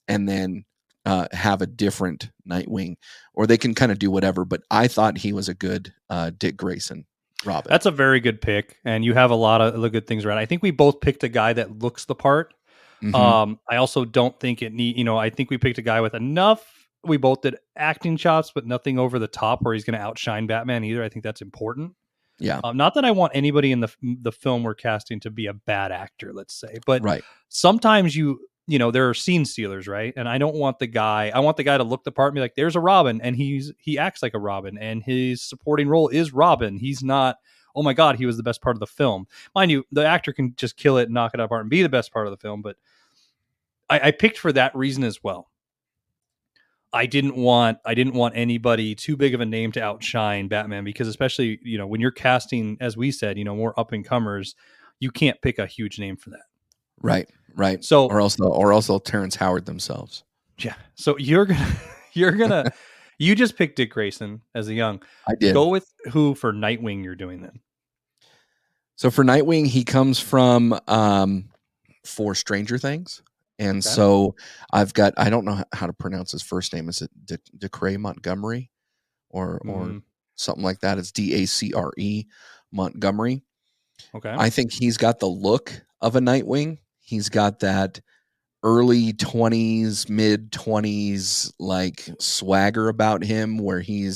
And then have a different Nightwing. Or they can kind of do whatever. But I thought he was a good Dick Grayson Robin. That's a very good pick, and you have a lot of good things around. I think we both picked a guy that looks the part. I also don't think I think we picked a guy with enough. We both did acting chops, but nothing over the top where he's going to outshine Batman either. I think that's important. Yeah. Not that I want anybody in the film we're casting to be a bad actor, let's say, but right. Sometimes there are scene stealers, right? And I don't want the guy. I want the guy to look the part and be like, "There's a Robin," and he acts like a Robin, and his supporting role is Robin. He's not, "Oh my God, he was the best part of the film." Mind you, the actor can just kill it, and knock it apart, and be the best part of the film. But I picked for that reason as well. I didn't want anybody too big of a name to outshine Batman, because especially when you're casting, as we said, more up and comers, you can't pick a huge name for that. Right. So, or else they'll Terrence Howard themselves. Yeah. So you're gonna you just picked Dick Grayson as a young. I did. Go with who for Nightwing you're doing then? So for Nightwing, he comes from for Stranger Things. And so I've got, I don't know how to pronounce his first name. Is it Dacre Montgomery or something like that? It's Dacre Montgomery. Okay. I think he's got the look of a Nightwing. He's got that early 20s, mid 20s like swagger about him, where he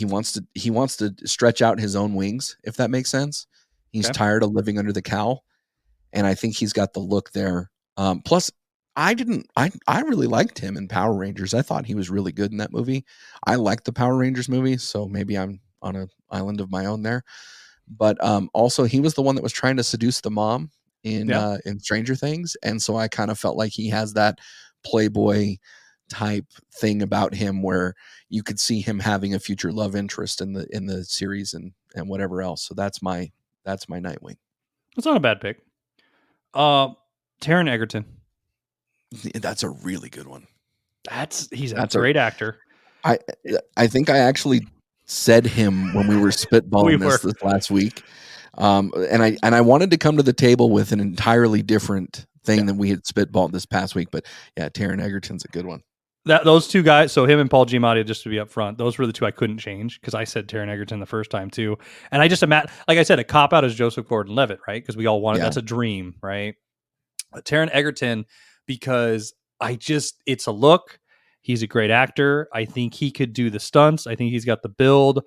wants to stretch out his own wings, if that makes sense. He's tired of living under the cowl, and I think he's got the look there. Plus, I really liked him in Power Rangers. I thought he was really good in that movie. I liked the Power Rangers movie, so maybe I'm on an island of my own there. But also, he was the one that was trying to seduce the mom in Stranger Things, and so I kind of felt like he has that playboy type thing about him, where you could see him having a future love interest in the series and whatever else. So that's my Nightwing. That's not a bad pick. Taryn Eggerton. That's a really good one. He's a great actor. I think I actually said him when we were spitballing this last week. And I wanted to come to the table with an entirely different thing than we had spitballed this past week. But yeah, Taryn Egerton's a good one. Those two guys, so him and Paul Giamatti, just to be up front, those were the two I couldn't change, because I said Taryn Eggerton the first time too. And I just imagine, like I said, a cop out is Joseph Gordon-Levitt, right? Because we all wanted, that's a dream, right? Taryn Eggerton, because it's a look. He's a great actor. I think he could do the stunts. I think he's got the build.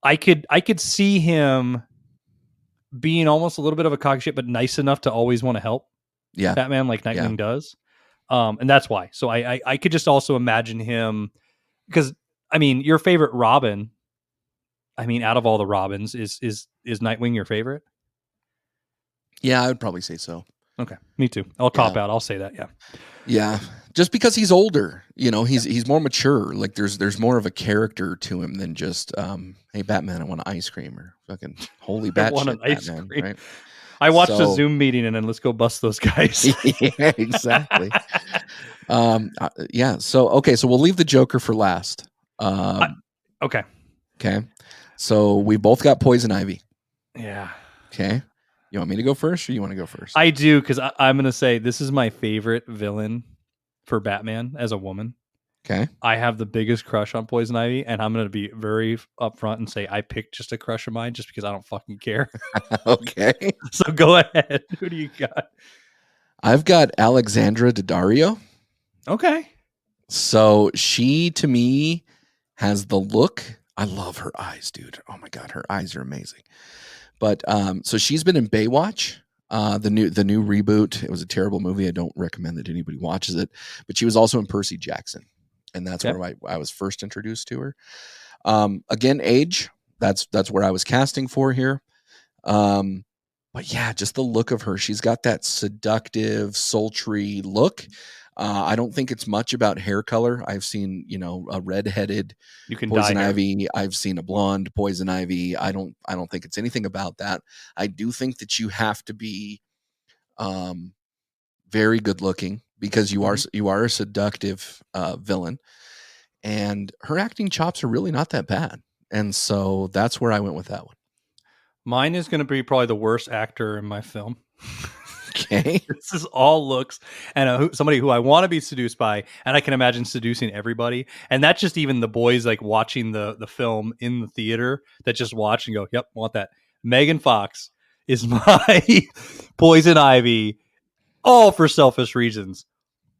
I could see him being almost a little bit of a cock shit, but nice enough to always want to help Batman like Nightwing does. And that's why. So I could just also imagine him, because I mean, your favorite Robin, I mean, out of all the Robins, is Nightwing your favorite? Yeah, I would probably say so. Okay, me too. I'll cop out. I'll say that. Yeah. Just because he's older, he's more mature. Like there's more of a character to him than just, hey Batman, I want an ice cream, or fucking holy bat shit, an ice Batman, cream. Right? I watched a Zoom meeting and then let's go bust those guys. Yeah, exactly. So we'll leave the Joker for last. Okay. So we both got Poison Ivy. Yeah. Okay. You want me to go first, or you want to go first? I do, because I'm going to say this is my favorite villain for Batman as a woman. Okay. I have the biggest crush on Poison Ivy, and I'm going to be very upfront and say I picked just a crush of mine just because I don't fucking care. Okay. So go ahead. Who do you got? I've got Alexandra D'addario. Okay. So she, to me, has the look. I love her eyes, dude. Oh my God, her eyes are amazing. But so she's been in Baywatch, the new reboot. It was a terrible movie. I don't recommend that anybody watches it. But she was also in Percy Jackson, and that's Okay. where I was first introduced to her. Again, age. That's where I was casting for here. But yeah, just the look of her. She's got that seductive, sultry look. I don't think it's much about hair color. I've seen, a redheaded You can Poison dye hair. Ivy. I've seen a blonde Poison Ivy. I don't think it's anything about that. I do think that you have to be very good looking because you are a seductive villain, and her acting chops are really not that bad. And so that's where I went with that one. Mine is going to be probably the worst actor in my film. Okay. This is all looks and somebody who I want to be seduced by, and I can imagine seducing everybody. And that's just even the boys like watching the film in the theater that just watch and go, "Yep, want that." Megan Fox is my Poison Ivy, all for selfish reasons.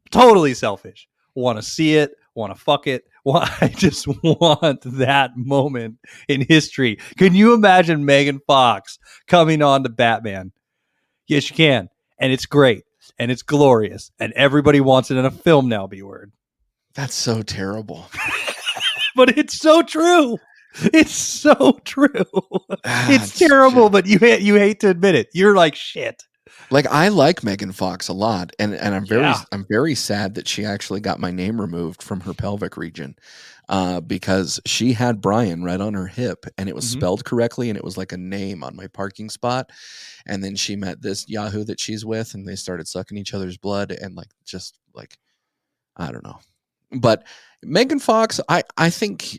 Totally selfish. Want to see it. Want to fuck it. I just want that moment in history. Can you imagine Megan Fox coming on to Batman? Yes, you can. And it's great. And it's glorious. And everybody wants it in a film now, B-word. That's so terrible. But it's so true. It's so true. It's terrible, shit. but you hate to admit it. You're like, shit. Like, I like Megan Fox a lot, and I'm Yeah. very sad that she actually got my name removed from her pelvic region, because she had Brian right on her hip, and it was spelled correctly, and it was like a name on my parking spot. And then she met this Yahoo that she's with, and they started sucking each other's blood, and I don't know. But Megan Fox, I think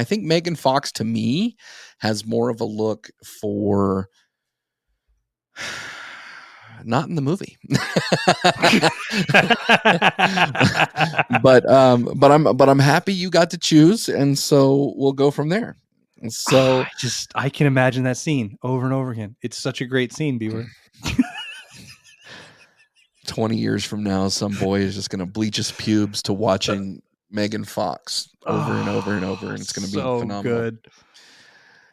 Megan Fox to me has more of a look for. Not in the movie. but I'm happy you got to choose, and so we'll go from there. So I can imagine that scene over and over again. It's such a great scene, Beaver. 20 years from now, some boy is just going to bleach his pubes to watching Megan Fox over and over and over, and it's going to be phenomenal. Good.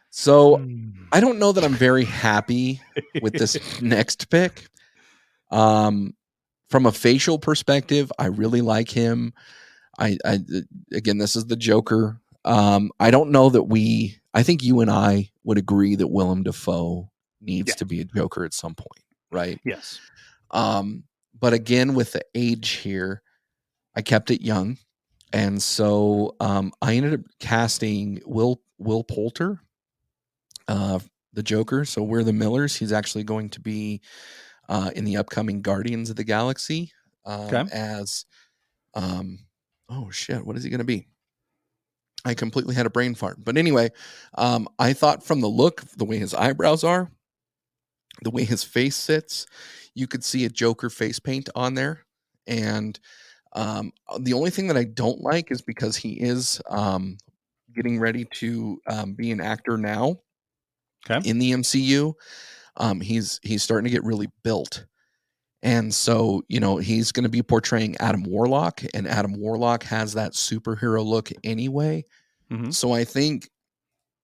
So I don't know that I'm very happy with this next pick. From a facial perspective, I really like him. Again, this is the Joker. I don't know that I think you and I would agree that Willem Dafoe needs to be a Joker at some point, right? Yes. But again, with the age here, I kept it young. And so I ended up casting Will Poulter, the Joker. So we're the Millers. He's actually going to be in the upcoming Guardians of the Galaxy as oh shit, what is he going to be? I completely had a brain fart. But anyway, I thought from the look, the way his eyebrows are, the way his face sits, you could see a Joker face paint on there. And the only thing that I don't like is because he is getting ready to be an actor now in the MCU. He's starting to get really built. And so, he's going to be portraying Adam Warlock, and Adam Warlock has that superhero look anyway. So I think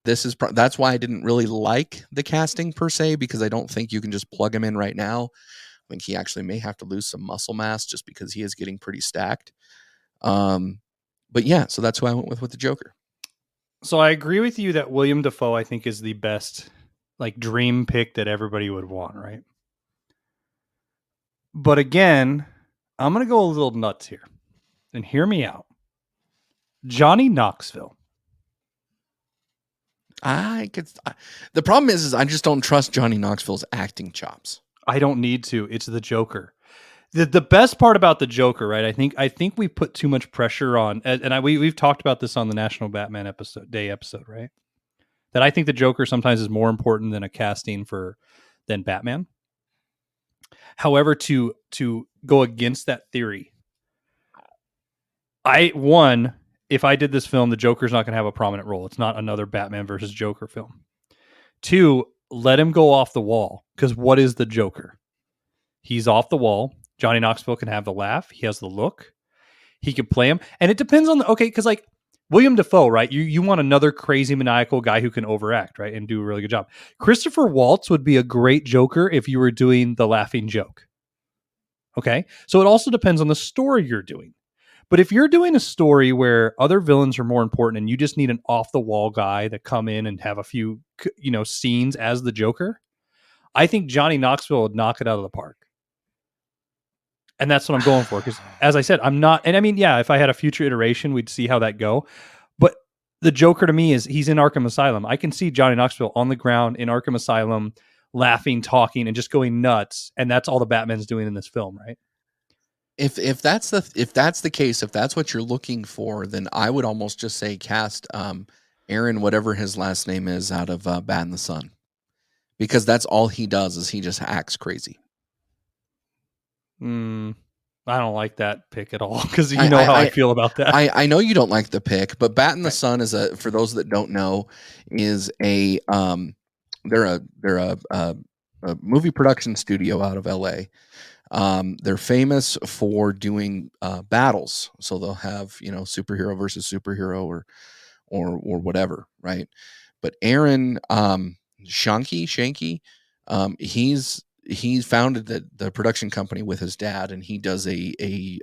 that's why I didn't really like the casting per se, because I don't think you can just plug him in right now. I think he actually may have to lose some muscle mass just because he is getting pretty stacked. But yeah, so that's who I went with the Joker. So I agree with you that William Dafoe, I think, is the best dream pick that everybody would want, right? But again, I'm going to go a little nuts here. And hear me out. Johnny Knoxville. The problem is I just don't trust Johnny Knoxville's acting chops. I don't need to. It's the Joker. The best part about the Joker, right? I think we put too much pressure on, and we've talked about this on the National Batman Day episode, right? That I think the Joker sometimes is more important than a casting than Batman. However, to go against that theory, if I did this film, the Joker's not going to have a prominent role. It's not another Batman versus Joker film. 2, let him go off the wall. Because what is the Joker? He's off the wall. Johnny Knoxville can have the laugh. He has the look. He can play him. And it depends on because like William Dafoe, right? You want another crazy maniacal guy who can overact, right? And do a really good job. Christopher Waltz would be a great Joker if you were doing the laughing joke. Okay? So it also depends on the story you're doing. But if you're doing a story where other villains are more important and you just need an off-the-wall guy that come in and have a few, scenes as the Joker, I think Johnny Knoxville would knock it out of the park. And that's what I'm going for. Because as I said, I'm not, and I mean, yeah, if I had a future iteration, we'd see how that go. But the Joker to me he's in Arkham Asylum. I can see Johnny Knoxville on the ground in Arkham Asylum, laughing, talking, and just going nuts. And that's all the Batman's doing in this film, right? If that's the case, if that's what you're looking for, then I would almost just say cast Aaron, whatever his last name is, out of Bat in the Sun, because that's all he does is he just acts crazy. I don't like that pick at all because how I feel about that. I know you don't like the pick, but Bat in the Sun is for those that don't know, is a they're a movie production studio out of LA. They're famous for doing battles, so they'll have superhero versus superhero or whatever, right? But Aaron Shanky, he's founded the production company with his dad, and he does a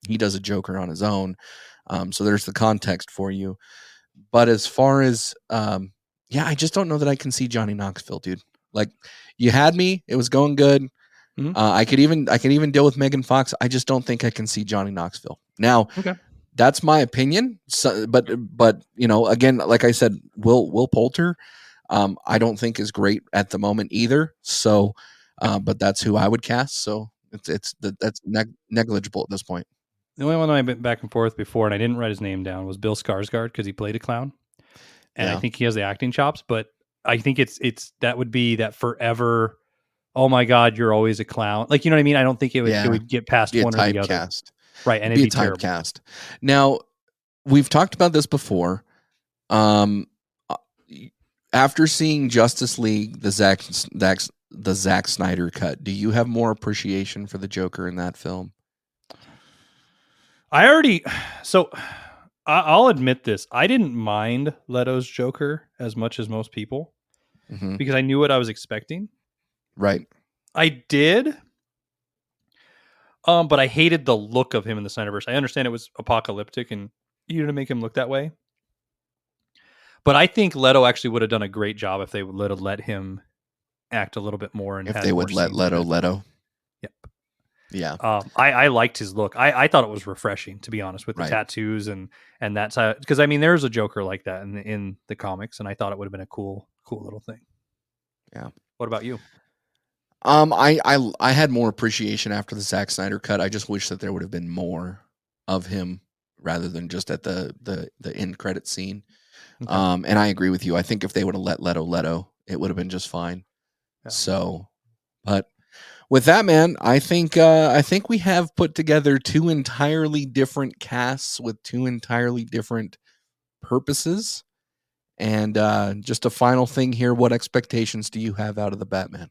Joker on his own. So there's the context for you. But as far as I just don't know that I can see Johnny Knoxville, dude. Like, you had me, it was going good. Mm-hmm. I can even deal with Megan Fox. I just don't think I can see Johnny Knoxville. Now, that's my opinion. So, but again, like I said, Will Poulter, I don't think is great at the moment either. So, but that's who I would cast. So that's negligible at this point. The only one I went back and forth before, and I didn't write his name down, was Bill Skarsgard because he played a clown, and I think he has the acting chops. But I think that would be that forever. Oh my God, you're always a clown. Like, you know what I mean? I don't think it would get past one or the other. Cast. Right, and it'd be typecast. Now, we've talked about this before. After seeing Justice League, the Zack Snyder cut, do you have more appreciation for the Joker in that film? I'll admit this. I didn't mind Leto's Joker as much as most people because I knew what I was expecting. Right. I did. But I hated the look of him in the Snyderverse. I understand it was apocalyptic and you didn't make him look that way. But I think Leto actually would have done a great job if they would have let him act a little bit more. And if they would let Leto. Yep. Yeah. I liked his look. I thought it was refreshing, to be honest, with the tattoos and that's how, because I mean, there's a Joker like that in the comics, and I thought it would have been a cool little thing. Yeah. What about you? I had more appreciation after the Zack Snyder cut. I just wish that there would have been more of him rather than just at the end credit scene. Okay. And I agree with you. I think if they would have let Leto, it would have been just fine. Yeah. So, but with that, man, I think we have put together two entirely different casts with two entirely different purposes. And just a final thing here, what expectations do you have out of the Batman?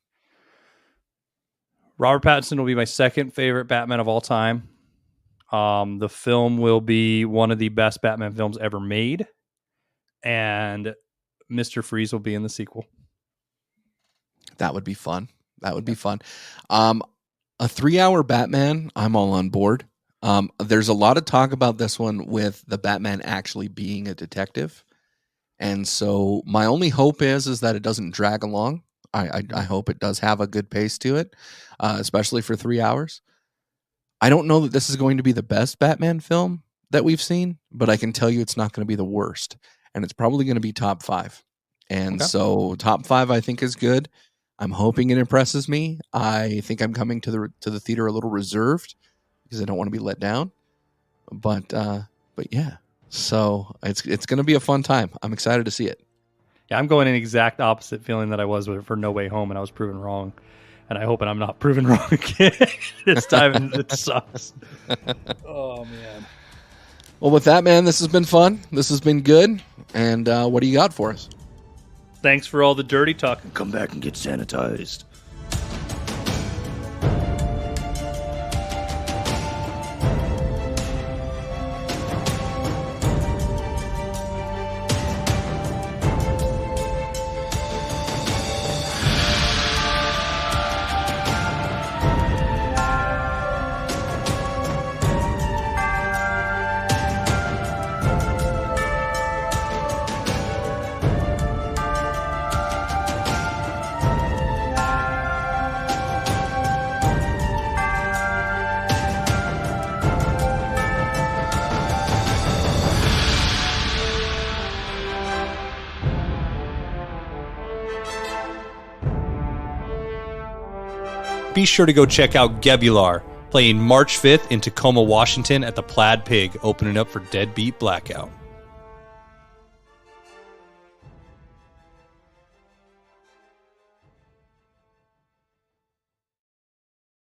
Robert Pattinson will be my second favorite Batman of all time. The film will be one of the best Batman films ever made. And Mr. Freeze will be in the sequel. That would be fun. A 3-hour Batman, I'm all on board. There's a lot of talk about this one with the Batman actually being a detective. And so my only hope is that it doesn't drag along. I hope it does have a good pace to it, especially for 3 hours. I don't know that this is going to be the best Batman film that we've seen, but I can tell you it's not going to be the worst. And it's probably going to be top 5. And so top 5, I think, is good. I'm hoping it impresses me. I think I'm coming to the theater a little reserved because I don't want to be let down. But yeah, so it's going to be a fun time. I'm excited to see it. Yeah, I'm going in exact opposite feeling that I was for No Way Home, and I was proven wrong. And I hope I'm not proven wrong again this time. It sucks. Oh man. Well, with that, man, this has been fun. This has been good. And what do you got for us? Thanks for all the dirty talk. Come back and get sanitized. Be sure to go check out Gebular, playing March 5th in Tacoma, Washington at the Plaid Pig, opening up for Deadbeat Blackout.